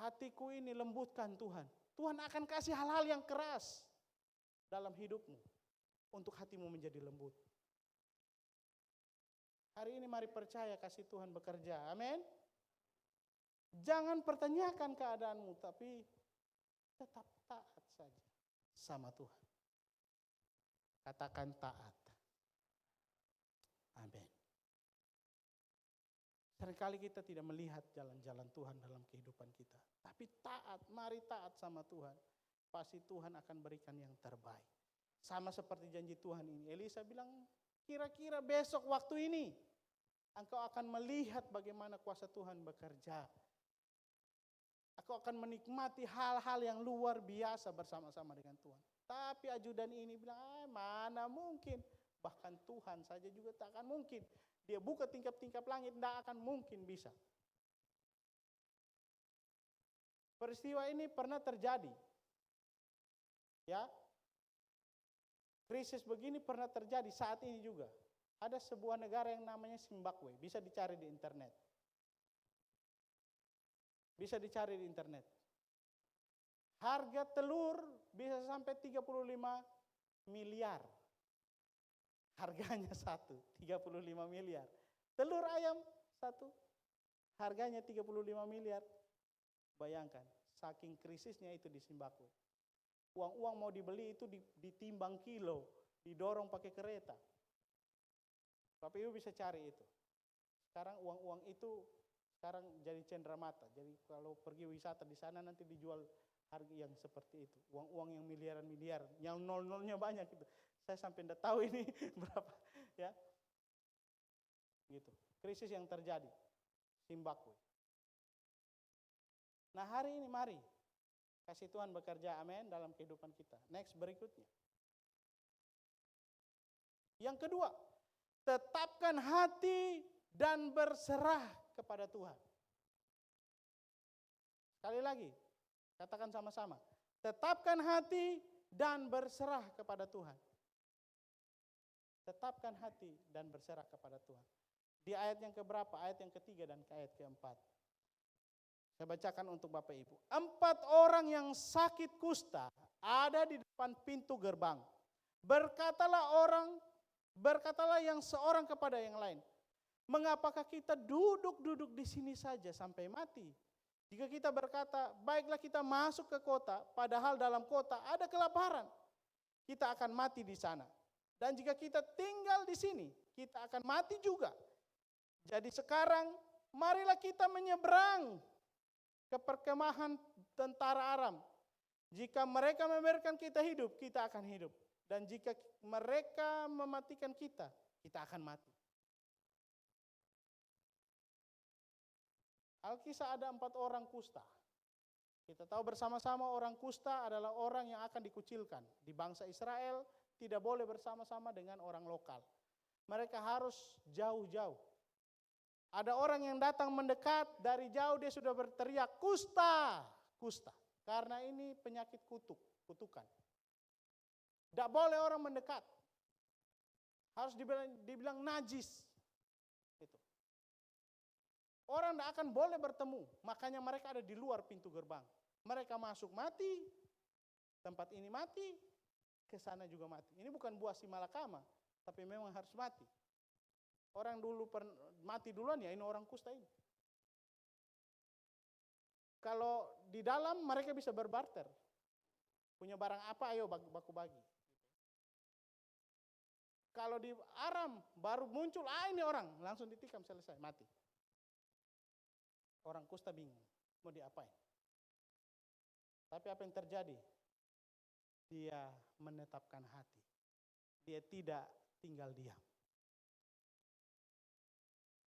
Hatiku ini lembutkan Tuhan. Tuhan akan kasih hal-hal yang keras dalam hidupmu. Untuk hatimu menjadi lembut. Hari ini mari percaya kasih Tuhan bekerja. Amin. Jangan pertanyakan keadaanmu. Tapi tetap taat saja sama Tuhan. Katakan taat. Amin. Seringkali kita tidak melihat jalan-jalan Tuhan dalam kehidupan kita. Tapi taat, mari taat sama Tuhan. Pasti Tuhan akan berikan yang terbaik. Sama seperti janji Tuhan ini. Elisa bilang, kira-kira besok waktu ini, engkau akan melihat bagaimana kuasa Tuhan bekerja. Engkau akan menikmati hal-hal yang luar biasa bersama-sama dengan Tuhan. Tapi ajudan ini bilang, mana mungkin. Bahkan Tuhan saja juga tak akan mungkin. Dia buka tingkap-tingkap langit, tidak akan mungkin bisa. Peristiwa ini pernah terjadi. Ya, krisis begini pernah terjadi saat ini juga. Ada sebuah negara yang namanya Zimbabwe, bisa dicari di internet. Bisa dicari di internet. Harga telur bisa sampai 35 miliar. Harganya satu, 35 miliar. Telur ayam satu, harganya 35 miliar. Bayangkan, saking krisisnya itu di Zimbabwe. Uang-uang mau dibeli itu ditimbang kilo, didorong pakai kereta. Bapak Ibu bisa cari itu. Sekarang uang-uang itu sekarang jadi cenderamata. Jadi kalau pergi wisata di sana nanti dijual harga yang seperti itu. Uang-uang yang miliaran-miliar, yang nol-nolnya banyak gitu. Saya sampai tidak tahu ini berapa ya. Gitu. Krisis yang terjadi Zimbabwe. Nah, hari ini mari kasih Tuhan bekerja, amin, dalam kehidupan kita. Next, berikutnya. Yang kedua, tetapkan hati dan berserah kepada Tuhan. Sekali lagi, katakan sama-sama. Tetapkan hati dan berserah kepada Tuhan. Tetapkan hati dan berserah kepada Tuhan. Di ayat yang keberapa? Ayat yang ketiga dan ayat keempat. Saya bacakan untuk Bapak Ibu. 4 orang yang sakit kusta ada di depan pintu gerbang. Berkatalah yang seorang kepada yang lain, mengapakah kita duduk-duduk di sini saja sampai mati? Jika kita berkata, baiklah kita masuk ke kota, padahal dalam kota ada kelaparan, kita akan mati di sana. Dan jika kita tinggal di sini, kita akan mati juga. Jadi sekarang, marilah kita menyeberang ke perkemahan tentara Aram. Jika mereka membiarkan kita hidup, kita akan hidup. Dan jika mereka mematikan kita, kita akan mati. Alkisah ada 4 orang kusta. Kita tahu bersama-sama orang kusta adalah orang yang akan dikucilkan. Di bangsa Israel tidak boleh bersama-sama dengan orang lokal. Mereka harus jauh-jauh. Ada orang yang datang mendekat, dari jauh dia sudah berteriak, kusta, kusta. Karena ini penyakit kutukan. Tidak boleh orang mendekat. Harus dibilang najis. Itu. Orang tidak akan boleh bertemu. Makanya mereka ada di luar pintu gerbang. Mereka masuk mati. Tempat ini mati. Ke sana juga mati. Ini bukan buah si malakama. Tapi memang harus mati. Orang dulu mati duluan ya ini orang kusta ini. Kalau di dalam mereka bisa berbarter. Punya barang apa ayo baku bagi. Kalau di Aram baru muncul, ini orang, langsung ditikam selesai, mati. Orang kusta bingung, mau diapain. Tapi apa yang terjadi? Dia menetapkan hati. Dia tidak tinggal diam.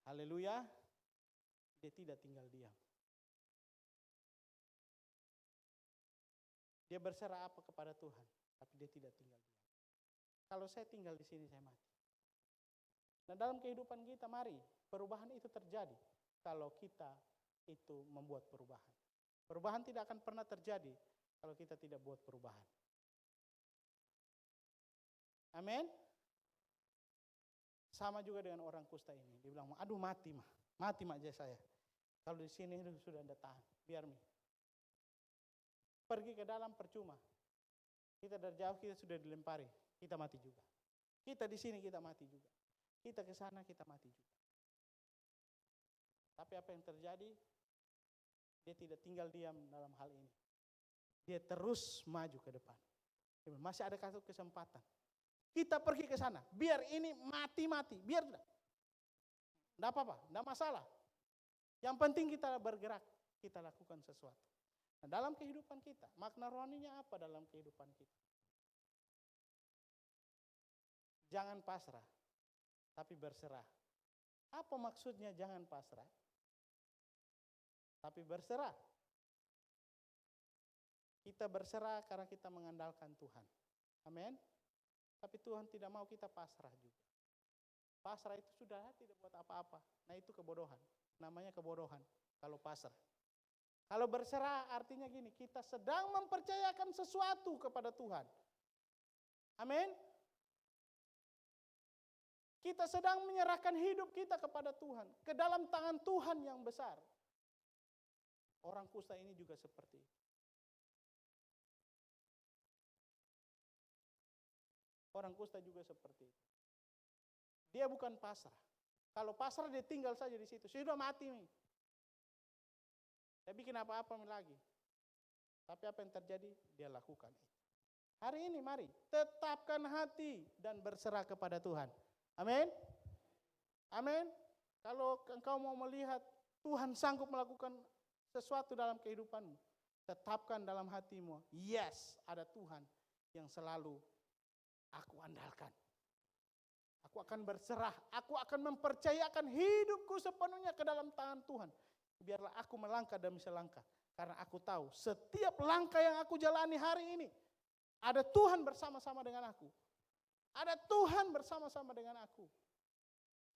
Haleluya. Dia tidak tinggal diam. Dia berserah apa kepada Tuhan, tapi dia tidak tinggal diam. Kalau saya tinggal di sini, saya mati. Nah, dalam kehidupan kita, mari perubahan itu terjadi kalau kita itu membuat perubahan. Perubahan tidak akan pernah terjadi kalau kita tidak buat perubahan. Amin. Sama juga dengan orang kusta ini. Dia bilang, aduh mati aja saya. Kalau di sini sudah tidak tahan, biar mi. Pergi ke dalam percuma. Kita dari jauh kita sudah dilempari, kita mati juga. Kita di sini kita mati juga. Kita ke sana kita mati juga. Tapi apa yang terjadi? Dia tidak tinggal diam dalam hal ini. Dia terus maju ke depan. Masih ada satu kesempatan. Kita pergi ke sana, biar ini mati-mati, biar tidak. Tidak apa-apa, tidak masalah. Yang penting kita bergerak, kita lakukan sesuatu. Nah, dalam kehidupan kita, makna rohaninya apa dalam kehidupan kita? Jangan pasrah, tapi berserah. Apa maksudnya jangan pasrah? Tapi berserah. Kita berserah karena kita mengandalkan Tuhan. Amin. Tapi Tuhan tidak mau kita pasrah juga. Pasrah itu sudah tidak buat apa-apa. Nah itu kebodohan. Namanya kebodohan kalau pasrah. Kalau berserah artinya gini, kita sedang mempercayakan sesuatu kepada Tuhan. Amin. Kita sedang menyerahkan hidup kita kepada Tuhan, ke dalam tangan Tuhan yang besar. Orang kusta ini juga seperti itu. Orang kusta juga seperti itu. Dia bukan pasrah. Kalau pasrah dia tinggal saja di situ. Sudah mati nih. Dia bikin apa-apa lagi. Tapi apa yang terjadi? Dia lakukan itu. Hari ini mari tetapkan hati dan berserah kepada Tuhan. Amin. Amin. Kalau engkau mau melihat Tuhan sanggup melakukan sesuatu dalam kehidupanmu, tetapkan dalam hatimu, yes, ada Tuhan yang selalu aku andalkan. Aku akan berserah, aku akan mempercayakan hidupku sepenuhnya ke dalam tangan Tuhan. Biarlah aku melangkah demi selangkah. Karena aku tahu setiap langkah yang aku jalani hari ini, ada Tuhan bersama-sama dengan aku. Ada Tuhan bersama-sama dengan aku.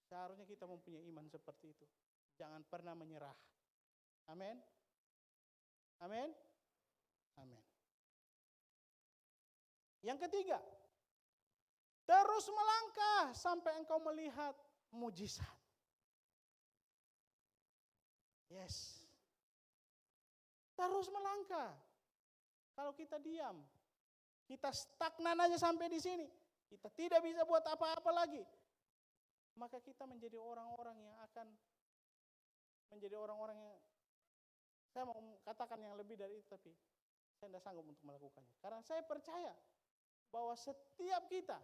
Seharusnya kita mempunyai iman seperti itu. Jangan pernah menyerah. Amin. Amin. Amin. Yang ketiga, terus melangkah sampai engkau melihat mujizat. Yes. Terus melangkah. Kalau kita diam, kita stagnan aja sampai di sini, kita tidak bisa buat apa-apa lagi, maka kita menjadi orang-orang yang akan menjadi orang-orang yang, saya mau katakan yang lebih dari itu, tapi saya tidak sanggup untuk melakukannya. Karena saya percaya bahwa setiap kita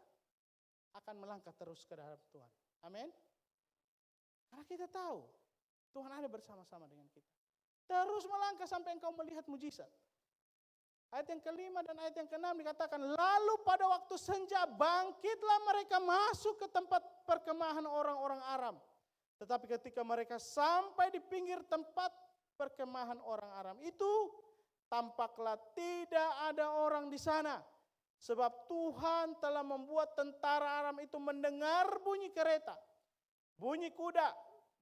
akan melangkah terus ke dalam Tuhan. Amin. Karena kita tahu Tuhan ada bersama-sama dengan kita. Terus melangkah sampai engkau melihat mujizat. Ayat yang kelima dan ayat yang keenam dikatakan, lalu pada waktu senja bangkitlah mereka masuk ke tempat perkemahan orang-orang Aram. Tetapi ketika mereka sampai di pinggir tempat perkemahan orang Aram itu, tampaklah tidak ada orang di sana. Sebab Tuhan telah membuat tentara Aram itu mendengar bunyi kereta, bunyi kuda,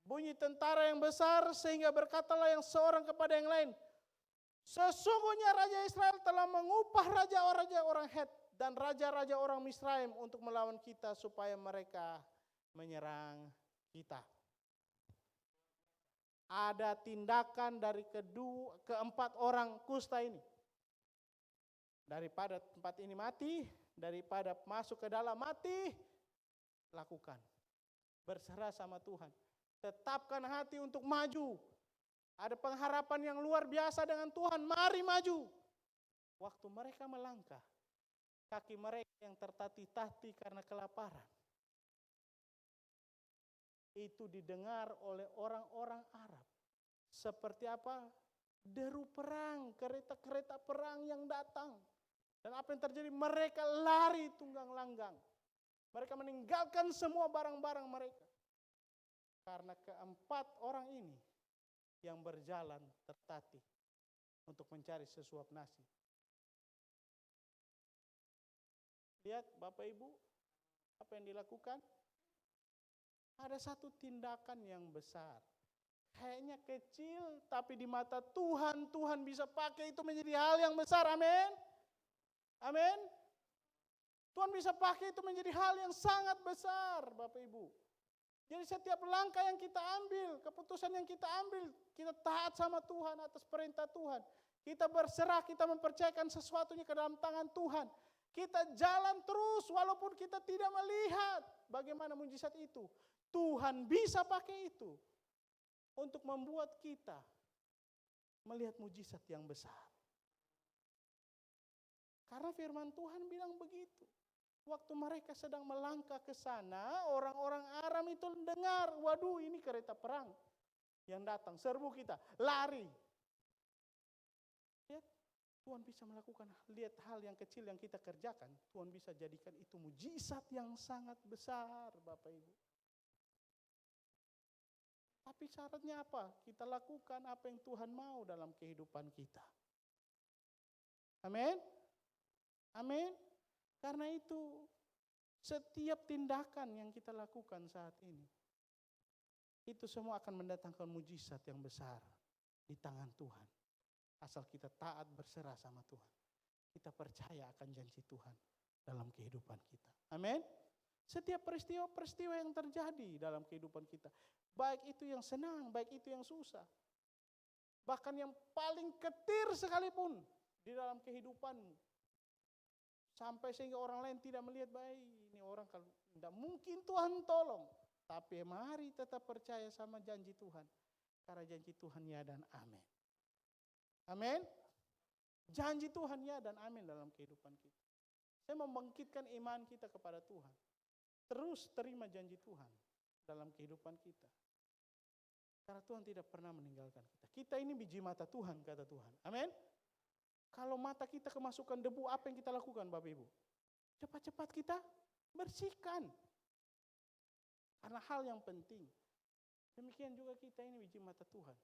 bunyi tentara yang besar, sehingga berkatalah yang seorang kepada yang lain, sesungguhnya Raja Israel telah mengupah raja-raja orang Het dan raja-raja orang Misraim untuk melawan kita supaya mereka menyerang kita. Ada tindakan dari keempat orang kusta ini. Daripada tempat ini mati, daripada masuk ke dalam mati, lakukan. Berserah sama Tuhan. Tetapkan hati untuk maju. Ada pengharapan yang luar biasa dengan Tuhan, mari maju. Waktu mereka melangkah, kaki mereka yang tertatih-tatih karena kelaparan, itu didengar oleh orang-orang Arab. Seperti apa? Deru perang, kereta-kereta perang yang datang. Dan apa yang terjadi? Mereka lari tunggang langgang. Mereka meninggalkan semua barang-barang mereka. Karena keempat orang ini yang berjalan tertatih untuk mencari sesuap nasi. Lihat Bapak Ibu, apa yang dilakukan? Ada satu tindakan yang besar. Kayaknya kecil, tapi di mata Tuhan, Tuhan bisa pakai itu menjadi hal yang besar. Amin. Amin. Tuhan bisa pakai itu menjadi hal yang sangat besar, Bapak Ibu. Jadi setiap langkah yang kita ambil, keputusan yang kita ambil, kita taat sama Tuhan atas perintah Tuhan. Kita berserah, kita mempercayakan sesuatunya ke dalam tangan Tuhan. Kita jalan terus walaupun kita tidak melihat bagaimana mujizat itu. Tuhan bisa pakai itu untuk membuat kita melihat mujizat yang besar. Karena firman Tuhan bilang begitu. Waktu mereka sedang melangkah ke sana, orang-orang Aram itu dengar, waduh ini kereta perang yang datang, serbu kita, lari. Lihat, Tuhan bisa melakukan, lihat hal yang kecil yang kita kerjakan, Tuhan bisa jadikan itu mujizat yang sangat besar, Bapak Ibu. Tapi syaratnya apa? Kita lakukan apa yang Tuhan mau dalam kehidupan kita. Amin. Amin. Karena itu setiap tindakan yang kita lakukan saat ini, itu semua akan mendatangkan mujizat yang besar di tangan Tuhan. Asal kita taat berserah sama Tuhan. Kita percaya akan janji Tuhan dalam kehidupan kita. Amin. Setiap peristiwa-peristiwa yang terjadi dalam kehidupan kita. Baik itu yang senang, baik itu yang susah. Bahkan yang paling ketir sekalipun di dalam kehidupanmu. Sampai sehingga orang lain tidak melihat baik. Ini orang kalau tidak mungkin Tuhan tolong. Tapi mari tetap percaya sama janji Tuhan. Karena janji Tuhan ya dan amin. Amin. Janji Tuhan ya dan amin dalam kehidupan kita. Saya membangkitkan iman kita kepada Tuhan. Terus terima janji Tuhan dalam kehidupan kita. Karena Tuhan tidak pernah meninggalkan kita. Kita ini biji mata Tuhan, kata Tuhan. Amin. Kalau mata kita kemasukan debu, apa yang kita lakukan Bapak Ibu? Cepat-cepat kita bersihkan. Karena hal yang penting. Demikian juga kita ini biji mata Tuhan.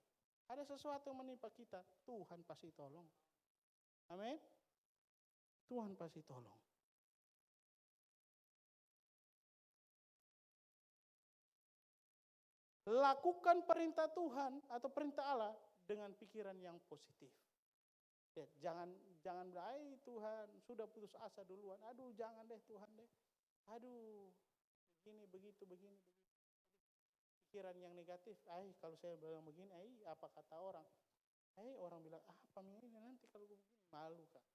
Ada sesuatu yang menimpa kita, Tuhan pasti tolong. Amin. Tuhan pasti tolong. Lakukan perintah Tuhan atau perintah Allah dengan pikiran yang positif. Ya, jangan bilang, Tuhan sudah putus asa duluan. Aduh, jangan deh Tuhan deh. Aduh, begini, begitu. Pikiran yang negatif. Kalau saya bilang begini, apa kata orang? Orang bilang, apa ini nanti kalau begini malu Kak.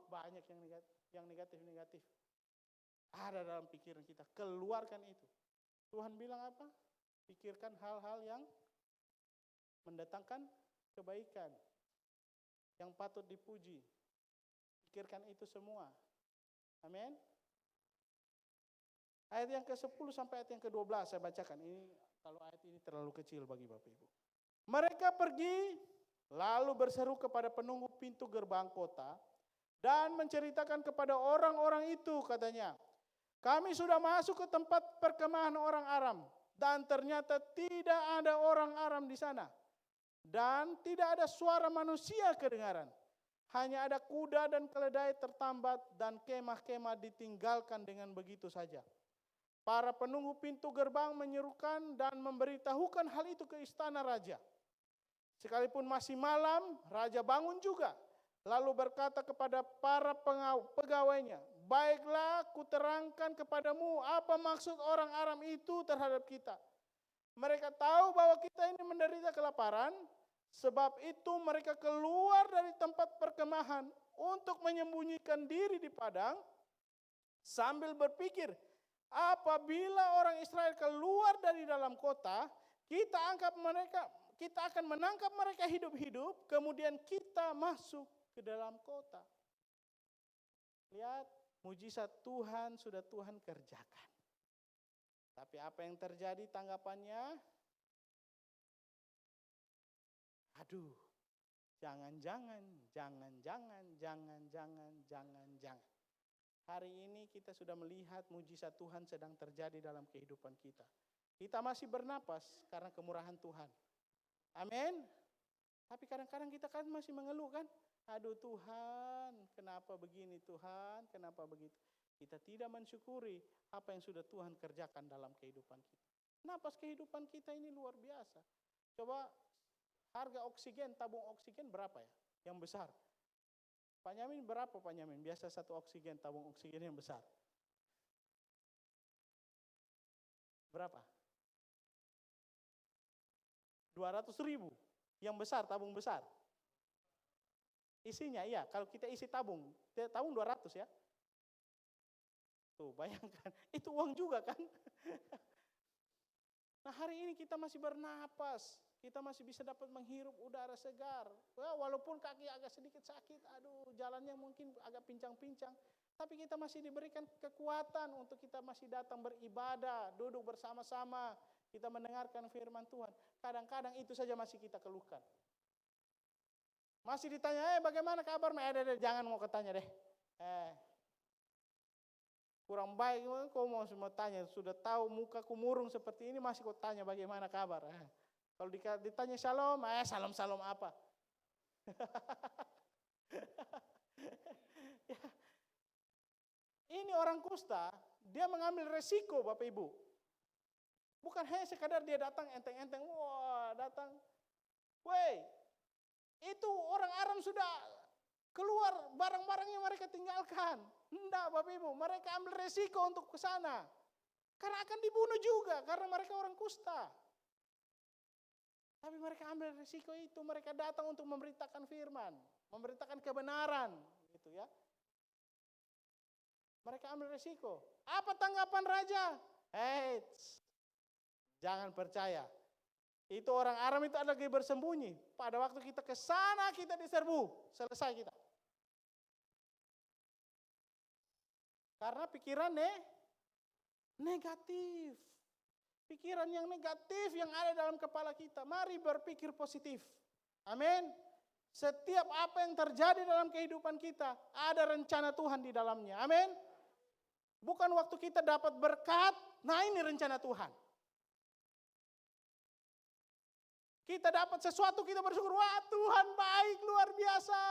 Banyak yang negatif. Ada dalam pikiran kita. Keluarkan itu. Tuhan bilang apa? Pikirkan hal-hal yang mendatangkan kebaikan, yang patut dipuji. Pikirkan itu semua. Amin. Ayat yang ke-10 sampai ayat yang ke-12 saya bacakan. Ini kalau ayat ini terlalu kecil bagi Bapak Ibu. Mereka pergi lalu berseru kepada penunggu pintu gerbang kota dan menceritakan kepada orang-orang itu, katanya, kami sudah masuk ke tempat perkemahan orang Aram dan ternyata tidak ada orang Aram di sana. Dan tidak ada suara manusia kedengaran. Hanya ada kuda dan keledai tertambat dan kemah-kemah ditinggalkan dengan begitu saja. Para penunggu pintu gerbang menyerukan dan memberitahukan hal itu ke istana raja. Sekalipun masih malam, raja bangun juga. Lalu berkata kepada para pegawainya, baiklah kuterangkan kepadamu apa maksud orang Aram itu terhadap kita. Mereka tahu bahwa kita ini menderita kelaparan, sebab itu mereka keluar dari tempat perkemahan untuk menyembunyikan diri di padang, sambil berpikir, apabila orang Israel keluar dari dalam kota, kita akan menangkap mereka hidup-hidup, kemudian kita masuk ke dalam kota. Lihat, mujizat Tuhan sudah Tuhan kerjakan. Tapi apa yang terjadi tanggapannya? Aduh, jangan-jangan. Hari ini kita sudah melihat mujizat Tuhan sedang terjadi dalam kehidupan kita. Kita masih bernapas karena kemurahan Tuhan. Amin. Tapi kadang-kadang kita kan masih mengeluh kan? Aduh Tuhan, kenapa begini Tuhan, kenapa begitu? Kita tidak mensyukuri apa yang sudah Tuhan kerjakan dalam kehidupan kita. Napas kehidupan kita ini luar biasa. Coba harga oksigen, tabung oksigen berapa ya? Yang besar. Pak Nyamin berapa Pak Nyamin? Biasa satu oksigen, tabung oksigen yang besar. Berapa? 200.000. Yang besar, tabung besar. Isinya iya, kalau kita isi tabung 200 ya. Tuh bayangkan, itu uang juga kan. Nah hari ini kita masih bernapas, kita masih bisa dapat menghirup udara segar. Walaupun kaki agak sedikit sakit, aduh jalannya mungkin agak pincang-pincang. Tapi kita masih diberikan kekuatan untuk kita masih datang beribadah, duduk bersama-sama, kita mendengarkan firman Tuhan. Kadang-kadang itu saja masih kita keluhkan. Masih ditanya, bagaimana kabar? Jangan mau ketanya deh. Kurang baik, kau mau tanya, sudah tahu mukaku murung seperti ini, masih kau tanya bagaimana kabar. Kalau ditanya shalom, salam apa? Ya. Ini orang kusta, dia mengambil resiko Bapak Ibu. Bukan hanya sekadar dia datang enteng-enteng, datang. Itu orang Aram sudah keluar barang-barang yang mereka tinggalkan. Enggak Bapak Ibu, mereka ambil resiko untuk ke sana. Karena akan dibunuh juga, karena mereka orang kusta. Tapi mereka ambil resiko itu, mereka datang untuk memberitakan firman, memberitakan kebenaran, gitu ya. Mereka ambil resiko. Apa tanggapan raja? Hei, jangan percaya. Itu orang Aram itu lagi bersembunyi. Pada waktu kita ke sana kita diserbu, selesai kita. Karena pikiran negatif. Pikiran yang negatif yang ada dalam kepala kita. Mari berpikir positif. Amin. Setiap apa yang terjadi dalam kehidupan kita, ada rencana Tuhan di dalamnya. Amin. Bukan waktu kita dapat berkat, nah ini rencana Tuhan. Kita dapat sesuatu, kita bersyukur, wah Tuhan baik, luar biasa.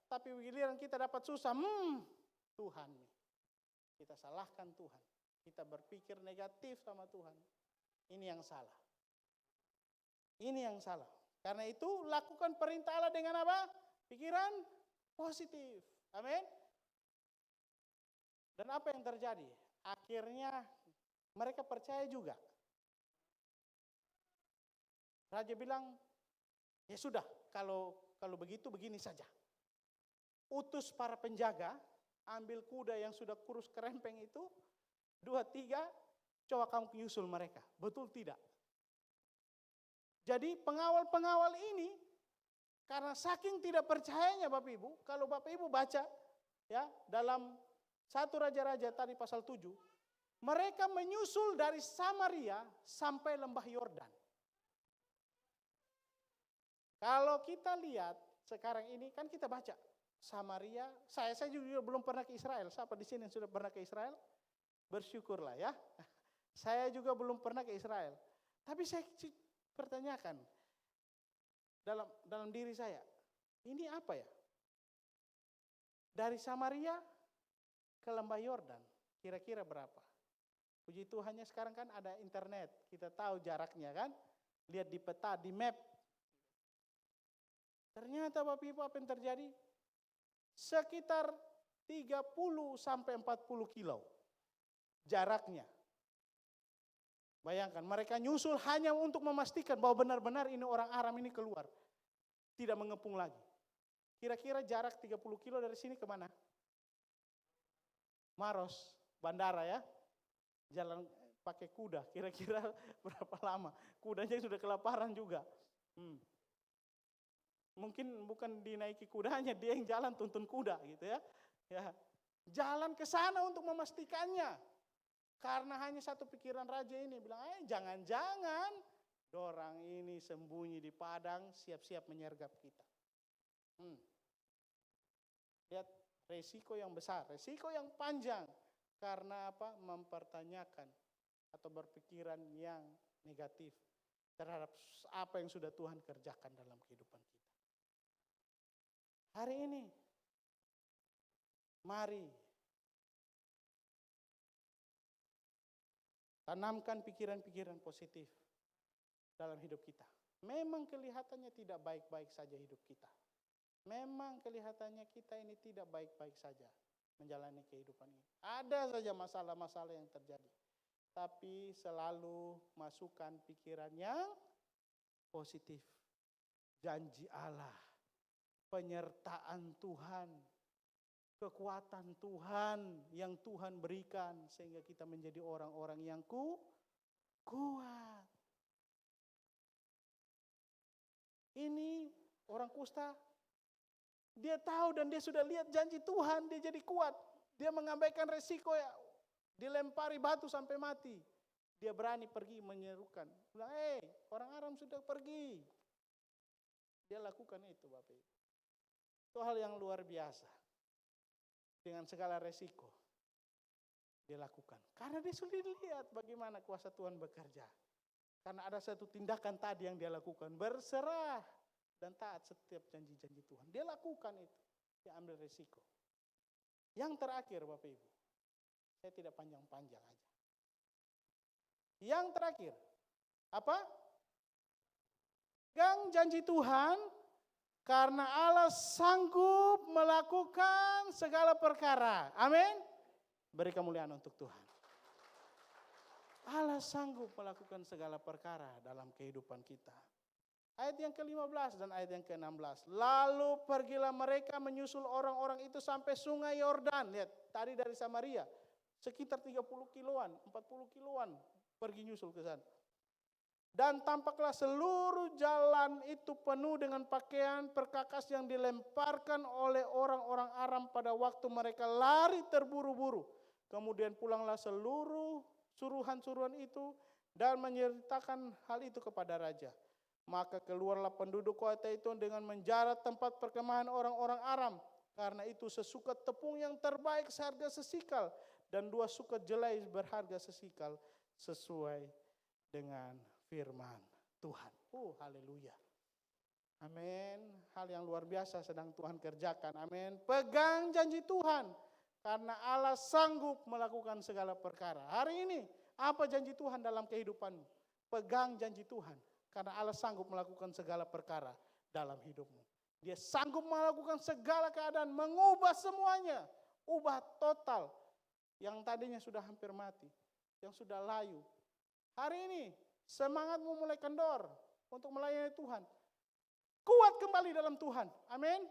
Tapi giliran kita dapat susah, Tuhan nih. Kita salahkan Tuhan. Kita berpikir negatif sama Tuhan. Ini yang salah. Ini yang salah. Karena itu lakukan perintah Allah dengan apa? Pikiran positif. Amin. Dan apa yang terjadi? Akhirnya mereka percaya juga. Raja bilang, ya sudah, kalau begitu begini saja. Utus para penjaga, ambil kuda yang sudah kurus kerempeng itu, 2, 3, coba kamu nyusul mereka. Betul tidak? Jadi pengawal-pengawal ini, karena saking tidak percayanya Bapak Ibu, kalau Bapak Ibu baca ya dalam 1 Raja-Raja tadi pasal 7, mereka menyusul dari Samaria sampai lembah Yordan. Kalau kita lihat sekarang ini kan kita baca Samaria, saya juga belum pernah ke Israel. Siapa di sini yang sudah pernah ke Israel? Bersyukurlah ya. Saya juga belum pernah ke Israel. Tapi saya pertanyakan dalam diri saya, ini apa ya? Dari Samaria ke lembah Yordan, kira-kira berapa? Puji Tuhannya sekarang kan ada internet, kita tahu jaraknya kan? Lihat di peta, di map. Ternyata Bapak Ibu apa yang terjadi? Sekitar 30 sampai 40 kilo jaraknya. Bayangkan mereka nyusul hanya untuk memastikan bahwa benar-benar ini orang Aram ini keluar. Tidak mengepung lagi. Kira-kira jarak 30 kilo dari sini kemana? Maros, bandara ya. Jalan pakai kuda, kira-kira berapa lama? Kudanya sudah kelaparan juga. Mungkin bukan dinaiki kudanya, dia yang jalan tuntun kuda gitu ya. Jalan ke sana untuk memastikannya. Karena hanya satu pikiran raja ini bilang, jangan-jangan dorang ini sembunyi di padang siap-siap menyergap kita. Lihat resiko yang besar, resiko yang panjang. Karena apa? Mempertanyakan atau berpikiran yang negatif terhadap apa yang sudah Tuhan kerjakan dalam kehidupan kita. Hari ini, mari tanamkan pikiran-pikiran positif dalam hidup kita. Memang kelihatannya tidak baik-baik saja hidup kita. Memang kelihatannya kita ini tidak baik-baik saja menjalani kehidupan ini. Ada saja masalah-masalah yang terjadi. Tapi selalu masukkan pikiran yang positif. Janji Allah, penyertaan Tuhan, kekuatan Tuhan yang Tuhan berikan sehingga kita menjadi orang-orang yang kuat. Ini orang kusta, dia tahu dan dia sudah lihat janji Tuhan, dia jadi kuat. Dia mengabaikan resiko ya, dilempari batu sampai mati. Dia berani pergi menyerukan. Bilang, orang Aram sudah pergi. Dia lakukan itu Bapak Ibu. Itu hal yang luar biasa. Dengan segala resiko. Dia lakukan. Karena dia sudah lihat bagaimana kuasa Tuhan bekerja. Karena ada satu tindakan tadi yang dia lakukan. Berserah dan taat setiap janji-janji Tuhan. Dia lakukan itu. Dia ambil resiko. Yang terakhir Bapak Ibu. Saya tidak panjang-panjang aja. Yang terakhir. Apa? Pegang janji Tuhan karena Allah sanggup melakukan segala perkara. Amin. Beri kemuliaan untuk Tuhan. Allah sanggup melakukan segala perkara dalam kehidupan kita. Ayat yang ke-15 dan ayat yang ke-16. Lalu pergilah mereka menyusul orang-orang itu sampai sungai Yordan. Lihat, tadi dari Samaria. Sekitar 30 kiloan, 40 kiloan pergi nyusul ke sana. Dan tampaklah seluruh jalan itu penuh dengan pakaian perkakas yang dilemparkan oleh orang-orang Aram pada waktu mereka lari terburu-buru. Kemudian pulanglah seluruh suruhan-suruhan itu dan menyeritakan hal itu kepada raja. Maka keluarlah penduduk kota itu dengan menjarat tempat perkemahan orang-orang Aram. Karena itu sesukat tepung yang terbaik seharga sesikal. Dan 2 sukat jelai berharga sesikal sesuai dengan firman Tuhan. Haleluya. Amin. Hal yang luar biasa sedang Tuhan kerjakan. Amin. Pegang janji Tuhan. Karena Allah sanggup melakukan segala perkara. Hari ini apa janji Tuhan dalam kehidupanmu? Pegang janji Tuhan. Karena Allah sanggup melakukan segala perkara dalam hidupmu. Dia sanggup melakukan segala keadaan, mengubah semuanya. Ubah total. Yang tadinya sudah hampir mati. Yang sudah layu. Hari ini semangatmu mulai kendor untuk melayani Tuhan. Kuat kembali dalam Tuhan. Amin.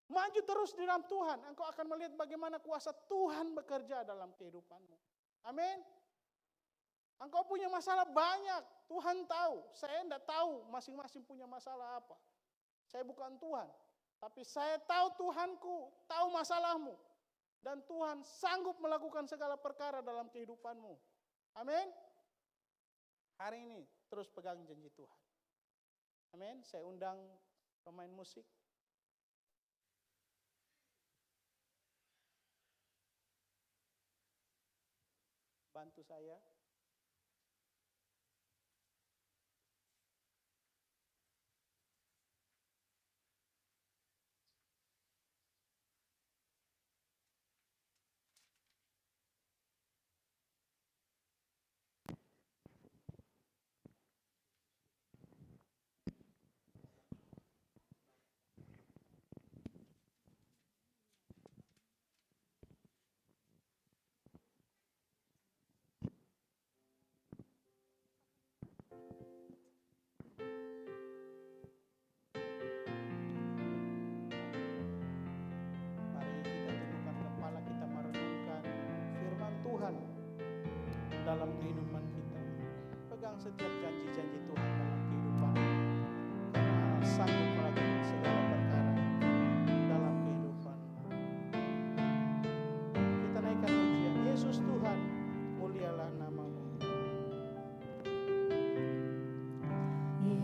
Maju terus di dalam Tuhan. Engkau akan melihat bagaimana kuasa Tuhan bekerja dalam kehidupanmu. Amin. Engkau punya masalah banyak, Tuhan tahu. Saya tidak tahu masing-masing punya masalah apa. Saya bukan Tuhan, tapi saya tahu Tuhanku, tahu masalahmu. Dan Tuhan sanggup melakukan segala perkara dalam kehidupanmu. Amin. Hari ini terus pegang janji Tuhan. Amin. Saya undang pemain musik. Bantu saya. Dalam kehidupan kita, pegang setiap janji-janji Tuhan dalam kehidupan, karena Allah sanggup melakukan segala perkara dalam kehidupan. Kita naikkan pujian, Yesus Tuhan, mulialah nama-Mu.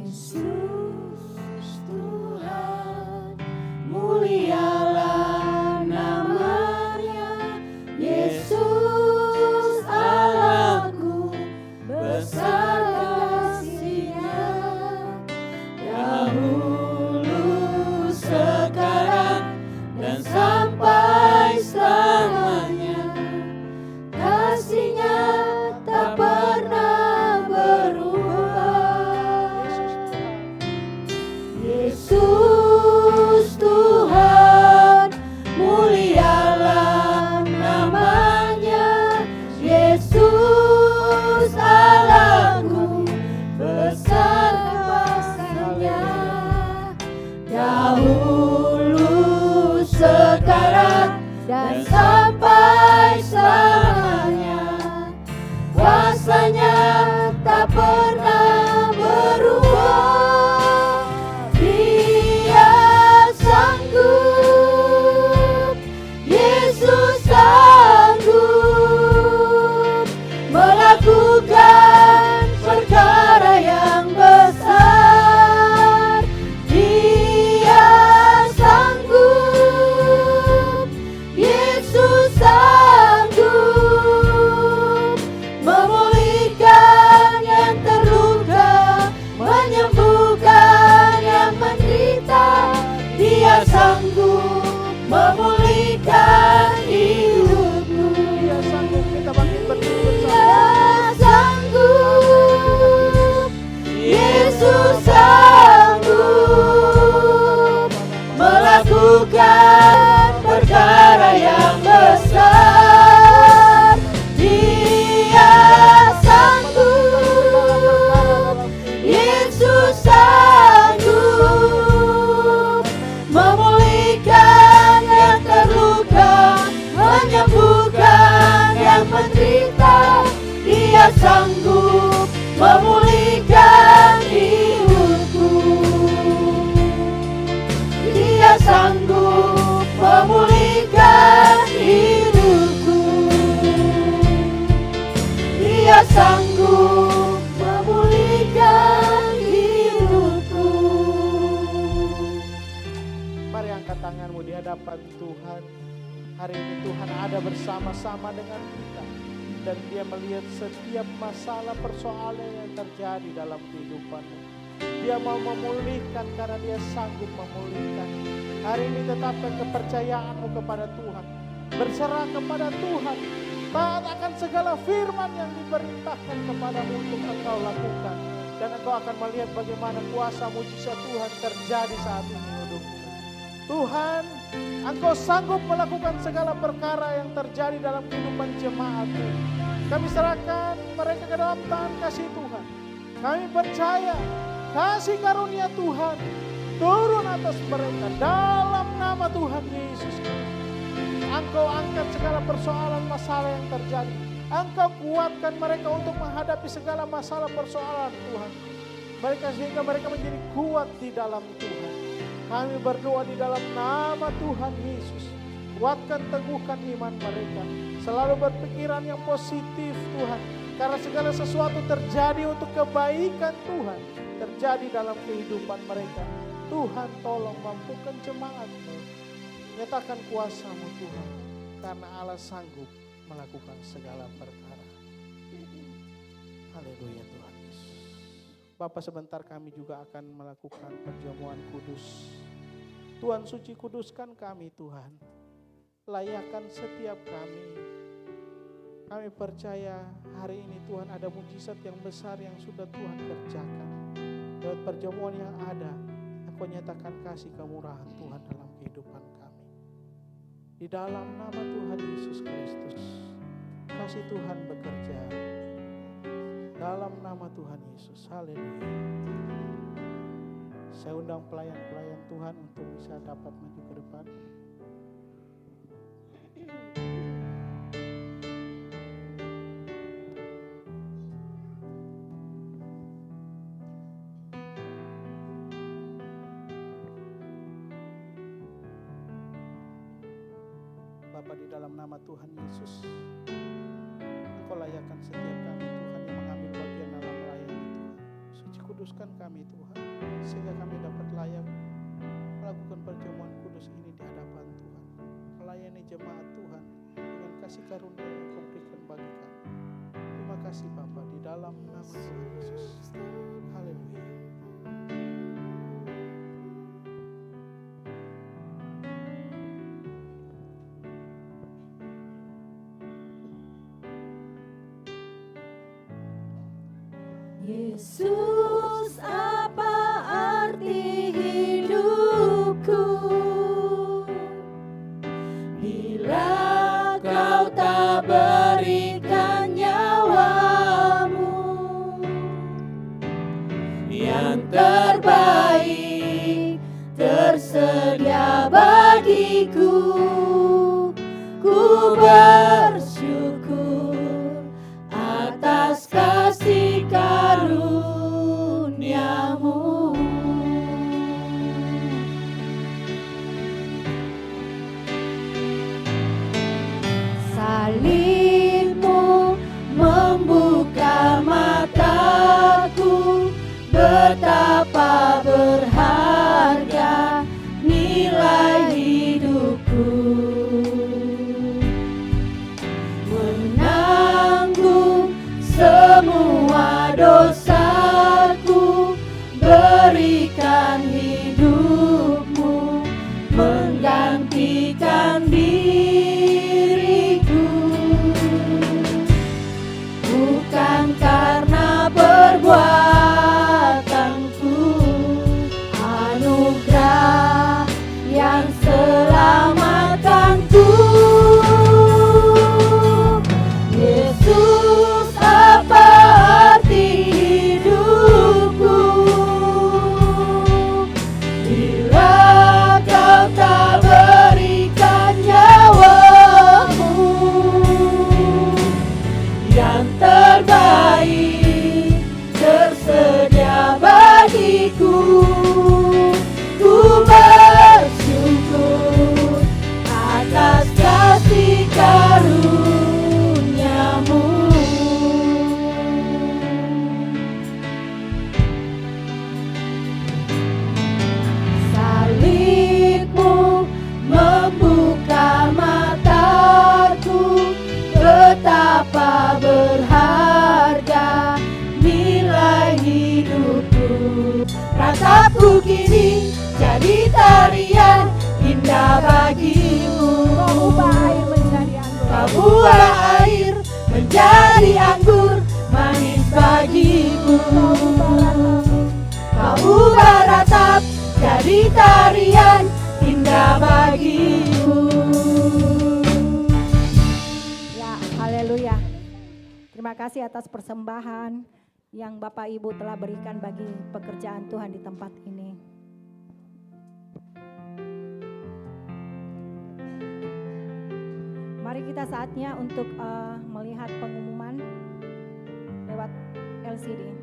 Yesus Tuhan, mulialah nama-Nya. Yesus besar kasih-Nya, dahulu, sekarang, dan sampai selamanya. Kasih-Nya tak pernah berubah. memulihkan hidupku. Dia sanggup memulihkan hidupku. Dia sanggup memulihkan hidupku. Mari angkat tanganmu di hadapan Tuhan. Hari ini Tuhan ada bersama-sama dengan kita. Dan dia melihat setiap masalah persoalan yang terjadi dalam kehidupanmu. Dia mau memulihkan karena dia sanggup memulihkan. Hari ini tetapkan kepercayaanmu kepada Tuhan. Berserah kepada Tuhan. Taat akan segala firman yang diperintahkan kepadamu untuk engkau lakukan. Dan engkau akan melihat bagaimana kuasa mujizat Tuhan terjadi saat ini. Tuhan, engkau sanggup melakukan segala perkara yang terjadi dalam kehidupan jemaat-Mu. Kami serahkan mereka ke dalam tangan kasih Tuhan. Kami percaya kasih karunia Tuhan turun atas mereka dalam nama Tuhan Yesus. Engkau angkat segala persoalan masalah yang terjadi. Engkau kuatkan mereka untuk menghadapi segala masalah persoalan Tuhan. Mereka sehingga mereka menjadi kuat di dalam Tuhan. Kami berdoa di dalam nama Tuhan Yesus. Kuatkan, teguhkan iman mereka. Selalu berpikiran yang positif Tuhan. Karena segala sesuatu terjadi untuk kebaikan Tuhan. Terjadi dalam kehidupan mereka. Tuhan tolong mampukan jemaat-Mu. Nyatakan kuasa-Mu Tuhan. Karena Allah sanggup melakukan segala perkara. Haleluya Tuhan Yesus. Bapak, sebentar kami juga akan melakukan perjamuan kudus. Tuhan suci, kuduskan kami Tuhan. Layakan setiap kami. Kami percaya hari ini Tuhan ada mujizat yang besar yang sudah Tuhan kerjakan. Lewat perjamuan yang ada, Engkau nyatakan kasih kemurahan Tuhan dalam kehidupan kami. Di dalam nama Tuhan Yesus Kristus, kasih Tuhan bekerja. Dalam nama Tuhan Yesus, haleluya. Saya undang pelayan-pelayan Tuhan untuk bisa dapat maju ke depan. Bapa, di dalam nama Tuhan Yesus, Engkau layakkan setiap kami Tuhan yang mengambil bagian dalam melayani Tuhan. Suci, kuduskan kami Tuhan, sehingga kami dapat layak melakukan perjamuan kudus ini di hadapan Tuhan. Melayani jemaat Tuhan dengan kasih karunia yang Kau berikan bagi kami. Terima kasih Bapa, di dalam nama Tuhan Yesus. Haleluya. Yesus, apa arti hidupku bila Kau tak berikan nyawamu yang terbaik tersedia bagiku. Ku bersyukur atas kasih karunia-Mu. Salib-Mu membuka mataku, betapa berharga nilai hidupku. Menanggung semua dosaku, berikan hidupmu menggantikan diriku. Bukan karena perbuatanku, untuk ini jadi tarian indah bagimu. Kau ubah air menjadi anggur, kau ubah air menjadi anggur manis bagimu. Kau ubah ratap jadi tarian indah bagimu. Ya, haleluya. Terima kasih atas persembahan yang Bapak Ibu telah berikan bagi pekerjaan Tuhan di tempat ini. Mari kita saatnya untuk melihat pengumuman lewat LCD.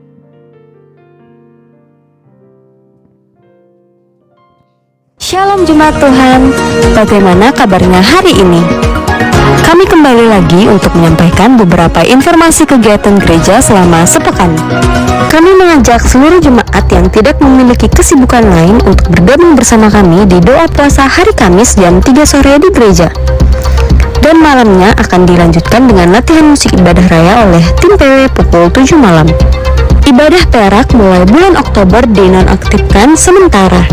Shalom Jemaat Tuhan, bagaimana kabarnya hari ini? Kami kembali lagi untuk menyampaikan beberapa informasi kegiatan gereja selama sepekan. Kami mengajak seluruh jemaat yang tidak memiliki kesibukan lain untuk bergabung bersama kami di doa puasa hari Kamis jam 3 sore di gereja. Dan malamnya akan dilanjutkan dengan latihan musik ibadah raya oleh tim PW pukul 7 malam. Ibadah perak mulai bulan Oktober dinonaktifkan sementara.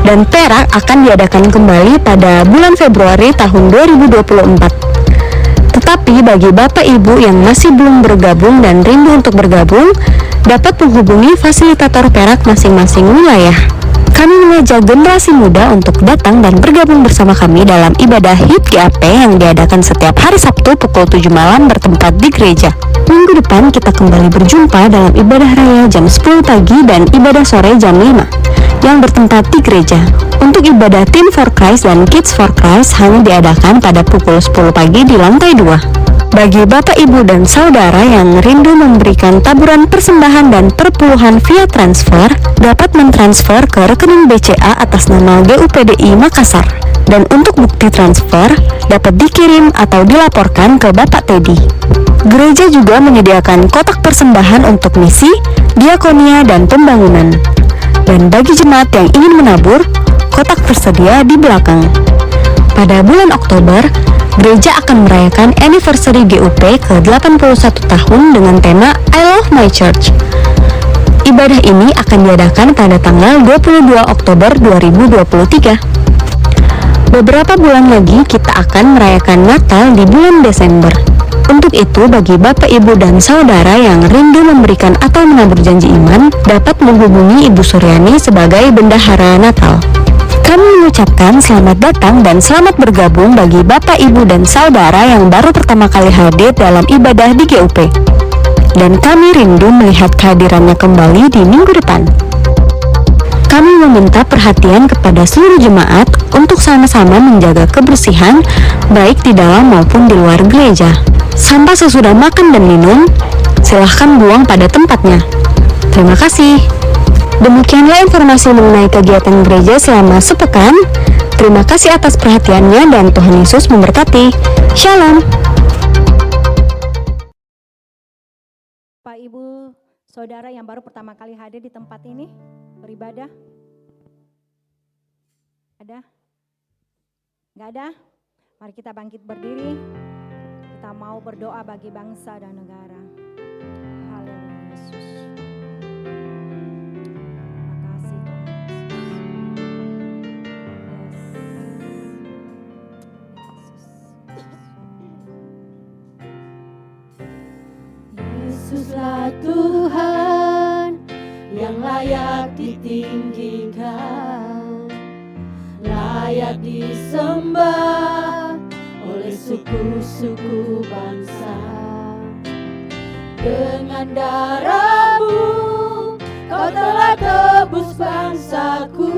Dan perak akan diadakan kembali pada bulan Februari tahun 2024. Tetapi bagi Bapak Ibu yang masih belum bergabung dan rindu untuk bergabung, dapat menghubungi fasilitator perak masing-masing wilayah. Kami mengajak generasi muda untuk datang dan bergabung bersama kami dalam ibadah HIT GAP yang diadakan setiap hari Sabtu pukul 7 malam bertempat di gereja. Minggu depan kita kembali berjumpa dalam ibadah raya jam 10 pagi dan ibadah sore jam 5 yang bertempat di gereja. Untuk ibadah Teen for Christ dan Kids for Christ hanya diadakan pada pukul 10 pagi di lantai 2. Bagi Bapak Ibu dan Saudara yang rindu memberikan taburan persembahan dan perpuluhan via transfer, dapat mentransfer ke rekening BCA atas nama GUPDI Makassar. Dan untuk bukti transfer dapat dikirim atau dilaporkan ke Bapak Teddy. Gereja juga menyediakan kotak persembahan untuk misi, diakonia, dan pembangunan. Dan bagi jemaat yang ingin menabur, kotak tersedia di belakang. Pada bulan Oktober, gereja akan merayakan anniversary GUP ke-81 tahun dengan tema I Love My Church. Ibadah ini akan diadakan pada tanggal 22 Oktober 2023. Beberapa bulan lagi kita akan merayakan Natal di bulan Desember. Untuk itu, bagi Bapak, Ibu, dan Saudara yang rindu memberikan atau menabur janji iman, dapat menghubungi Ibu Suryani sebagai Bendahara Natal. Kami mengucapkan selamat datang dan selamat bergabung bagi Bapak, Ibu, dan Saudara yang baru pertama kali hadir dalam ibadah di GUP. Dan kami rindu melihat kehadirannya kembali di minggu depan. Kami meminta perhatian kepada seluruh jemaat untuk sama-sama menjaga kebersihan baik di dalam maupun di luar gereja. Sampah sesudah makan dan minum, silahkan buang pada tempatnya. Terima kasih. Demikianlah informasi mengenai kegiatan gereja selama sepekan. Terima kasih atas perhatiannya dan Tuhan Yesus memberkati. Shalom. Bapak, Ibu, Saudara yang baru pertama kali hadir di tempat ini beribadah. Ada? Nggak ada? Mari kita bangkit berdiri. Kita mau berdoa bagi bangsa dan negara. Haleluya Yesus. Terima kasih Tuhan Yesus. Yesuslah Tuhan yang layak ditinggikan, layak disembah oleh suku-suku bangsa. Dengan darah-Mu Kau telah tebus bangsaku,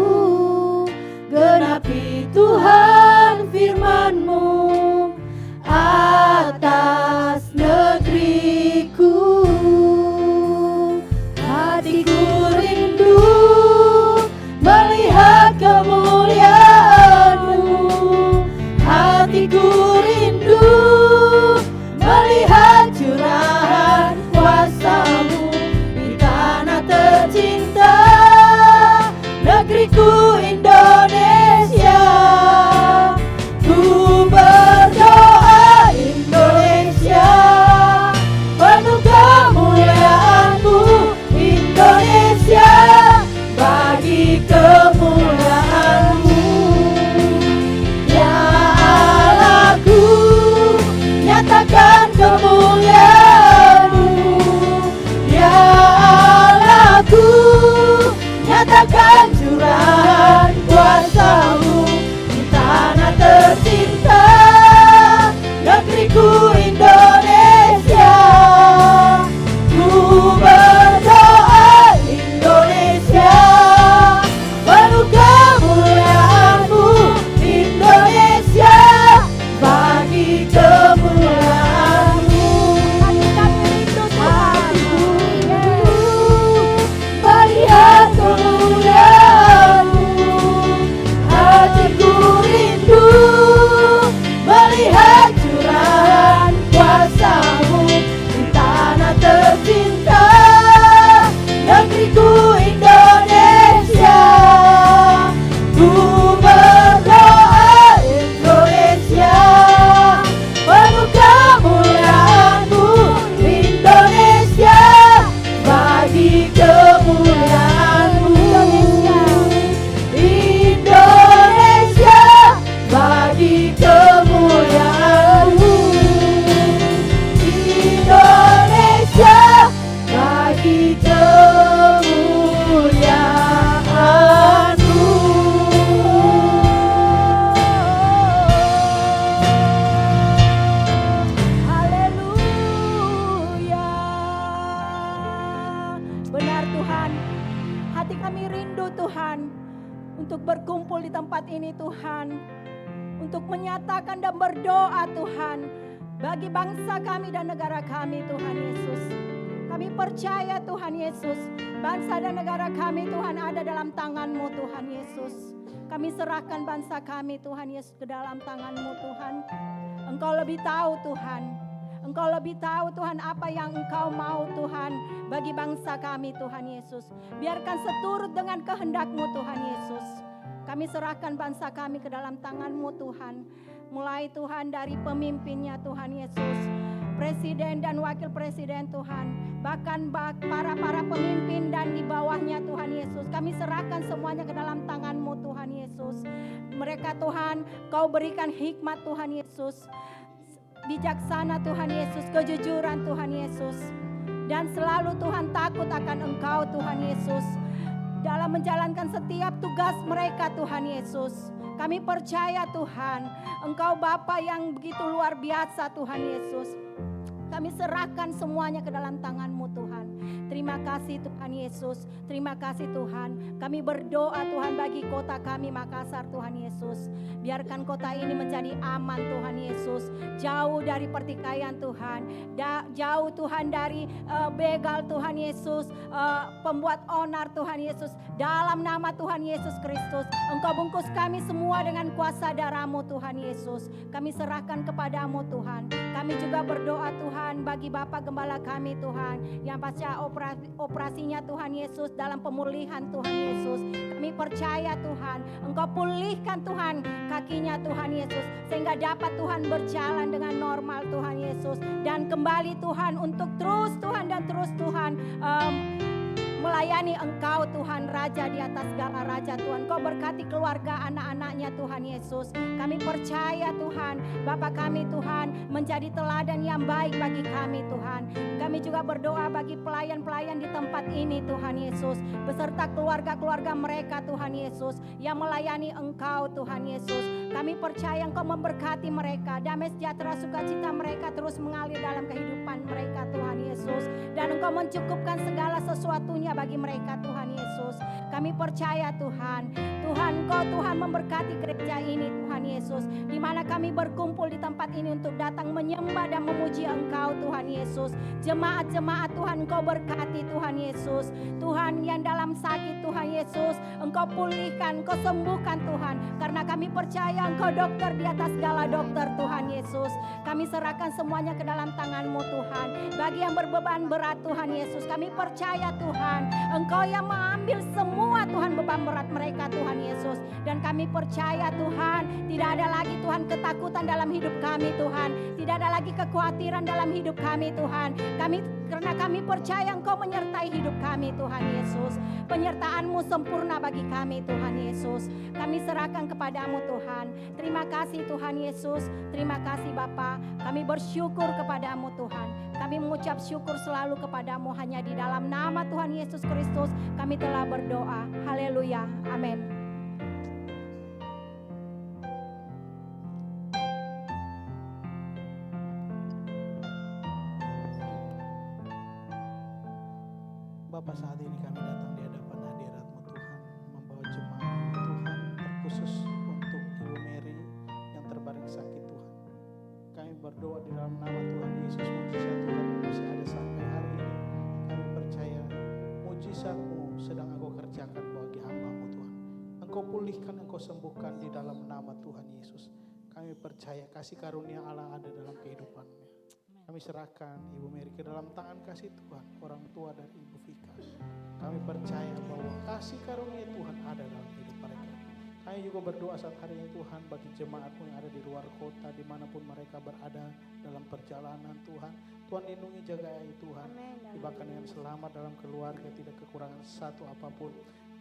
genapi Tuhan firman-Mu atas negeriku. Hatiku rindu melihat kemuliaan-Mu, hatiku rindu melihat curahan kuasa-Mu di tanah tercinta, negeriku Indonesia. Ku berdoa Indonesia, penuh kemuliaan-Mu Indonesia, bagi Tuhan. Hati kami rindu Tuhan untuk berkumpul di tempat ini Tuhan. Untuk menyatakan dan berdoa Tuhan bagi bangsa kami dan negara kami Tuhan Yesus. Kami percaya Tuhan Yesus, bangsa dan negara kami Tuhan ada dalam tangan-Mu Tuhan Yesus. Kami serahkan bangsa kami Tuhan Yesus ke dalam tangan-Mu Tuhan. Engkau lebih tahu Tuhan. Engkau lebih tahu Tuhan apa yang Engkau mau Tuhan bagi bangsa kami Tuhan Yesus. Biarkan seturut dengan kehendak-Mu Tuhan Yesus. Kami serahkan bangsa kami ke dalam tangan-Mu Tuhan. Mulai Tuhan dari pemimpinnya Tuhan Yesus, presiden dan wakil presiden Tuhan, bahkan para pemimpin dan di bawahnya Tuhan Yesus. Kami serahkan semuanya ke dalam tangan-Mu Tuhan Yesus. Mereka Tuhan, Kau berikan hikmat Tuhan Yesus, bijaksana Tuhan Yesus, kejujuran Tuhan Yesus, dan selalu Tuhan takut akan Engkau Tuhan Yesus dalam menjalankan setiap tugas mereka Tuhan Yesus. Kami percaya Tuhan, Engkau Bapa yang begitu luar biasa Tuhan Yesus. Kami serahkan semuanya ke dalam tangan-Mu Tuhan. Terima kasih Tuhan Yesus. Terima kasih Tuhan. Kami berdoa Tuhan bagi kota kami Makassar Tuhan Yesus. Biarkan kota ini menjadi aman Tuhan Yesus. Jauh dari pertikaian Tuhan. Jauh Tuhan dari begal Tuhan Yesus. Pembuat onar Tuhan Yesus. Dalam nama Tuhan Yesus Kristus. Engkau bungkus kami semua dengan kuasa darah-Mu Tuhan Yesus. Kami serahkan kepada-Mu Tuhan. Kami juga berdoa Tuhan bagi Bapak Gembala kami Tuhan. Yang pasca operasinya Tuhan Yesus dalam pemulihan Tuhan Yesus. Kami percaya Tuhan, Engkau pulihkan Tuhan kakinya Tuhan Yesus. Sehingga dapat Tuhan berjalan dengan normal Tuhan Yesus. Dan kembali Tuhan untuk terus Tuhan dan terus Tuhan melayani Engkau Tuhan, Raja di atas segala raja Tuhan. Kau berkati keluarga anak-anaknya Tuhan Yesus. Kami percaya Tuhan, Bapa kami Tuhan menjadi teladan yang baik bagi kami Tuhan. Kami juga berdoa bagi pelayan-pelayan di tempat ini Tuhan Yesus, beserta keluarga-keluarga mereka Tuhan Yesus yang melayani Engkau Tuhan Yesus. Kami percaya Engkau memberkati mereka, damai sejahtera sukacita mereka terus mengalir dalam kehidupan mereka Tuhan Yesus. Dan Engkau mencukupkan segala sesuatunya bagi mereka Tuhan Yesus. Kami percaya Tuhan, Engkau Tuhan memberkati gereja ini Tuhan Yesus, di mana kami berkumpul di tempat ini untuk datang menyembah dan memuji Engkau Tuhan Yesus. Jemaat-jemaat Tuhan Engkau berkati Tuhan Yesus. Tuhan yang dalam sakit Tuhan Yesus, Engkau pulihkan, Engkau sembuhkan Tuhan. Karena kami percaya Engkau dokter di atas segala dokter Tuhan Yesus. Kami serahkan semuanya ke dalam tangan-Mu Tuhan. Bagi yang berbeban berat Tuhan Yesus, kami percaya Tuhan, Engkau yang mengambil semua Tuhan beban berat mereka Tuhan Yesus. Dan kami percaya Tuhan, tidak ada lagi Tuhan ketakutan dalam hidup kami Tuhan. Tidak ada lagi kekhawatiran dalam hidup kami Tuhan. Karena kami percaya Engkau menyertai hidup kami Tuhan Yesus. Penyertaan-Mu sempurna bagi kami Tuhan Yesus. Kami serahkan kepada-Mu Tuhan. Terima kasih Tuhan Yesus. Terima kasih Bapa. Kami bersyukur kepada-Mu Tuhan. Kami mengucap syukur selalu kepada-Mu. Hanya di dalam nama Tuhan Yesus Kristus kami telah berdoa. Haleluya. Amin. Bapa, saat ini kami datang di hadapan hadirat-Mu Tuhan, membawa jemaat Tuhan terkhusus untuk Ibu Mary yang terbaring sakit Tuhan. Kami berdoa di dalam nama Tuhan Yesus, mujizat Tuhan masih ada sampai hari ini. Kami percaya mujizat-Mu sedang Engkau kerjakan bagi hamba-Mu Tuhan. Engkau pulihkan, Engkau sembuhkan di dalam nama Tuhan Yesus. Kami percaya kasih karunia Allah ada dalam kehidupannya. Kami serahkan Ibu Mary ke dalam tangan kasih Tuhan, orang tua dan Ibu Vika. Kami percaya bahwa kasih karunia Tuhan ada dalam hidup mereka. Kami juga berdoa saat hari ini Tuhan bagi jemaat-Mu yang ada di luar kota, dimanapun mereka berada dalam perjalanan Tuhan. Tuhan lindungi, jaga Tuhan. Tibakan dengan selamat dalam keluarga, tidak kekurangan satu apapun.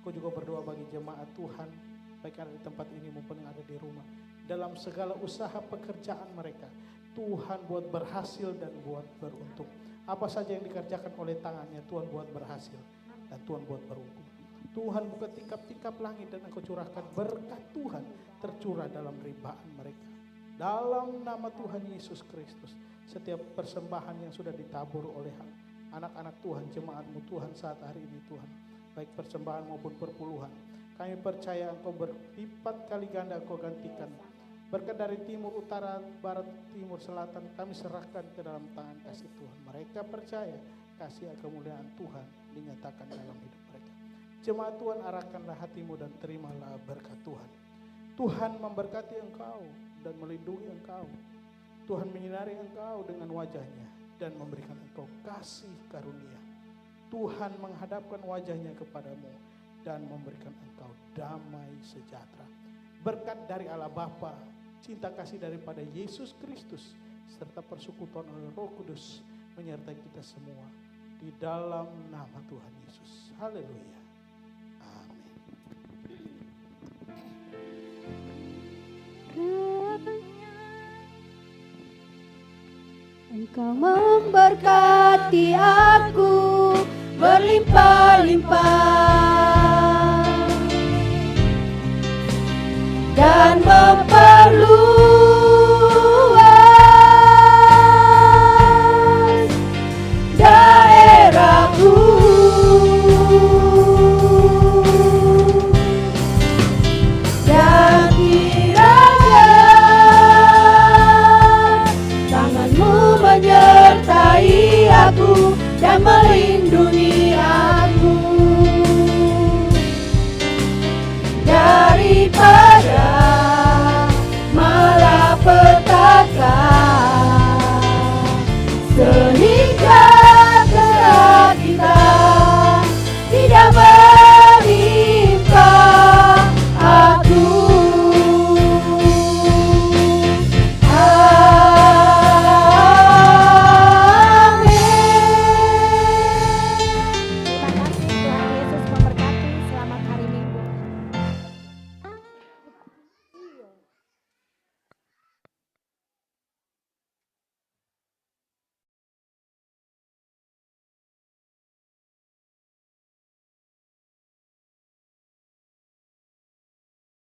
Aku juga berdoa bagi jemaat Tuhan, baik yang ada di tempat ini maupun yang ada di rumah. Dalam segala usaha pekerjaan mereka, Tuhan buat berhasil dan buat beruntung. Apa saja yang dikerjakan oleh tangannya, Tuhan buat berhasil dan Tuhan buat beruntung. Tuhan buka tikap-tikap langit dan Engkau curahkan berkat Tuhan tercurah dalam ribaan mereka. Dalam nama Tuhan Yesus Kristus, setiap persembahan yang sudah ditabur oleh anak-anak Tuhan, jemaat-Mu Tuhan saat hari ini Tuhan, baik persembahan maupun perpuluhan. Kami percaya Engkau berlipat kali ganda Engkau gantikan. Berkat dari timur, utara, barat, timur, selatan kami serahkan ke dalam tangan kasih Tuhan. Mereka percaya kasih dan kemuliaan Tuhan dinyatakan dalam hidup mereka. Jemaat Tuhan, arahkanlah hatimu dan terimalah berkat Tuhan. Tuhan memberkati engkau dan melindungi engkau. Tuhan menyinari engkau dengan wajahnya dan memberikan engkau kasih karunia. Tuhan menghadapkan wajahnya kepadamu dan memberikan engkau damai sejahtera. Berkat dari Allah Bapa, cinta kasih daripada Yesus Kristus, serta persekutuan oleh Roh Kudus menyertai kita semua di dalam nama Tuhan Yesus. Haleluya. Amin. Engkau memberkati aku berlimpah-limpah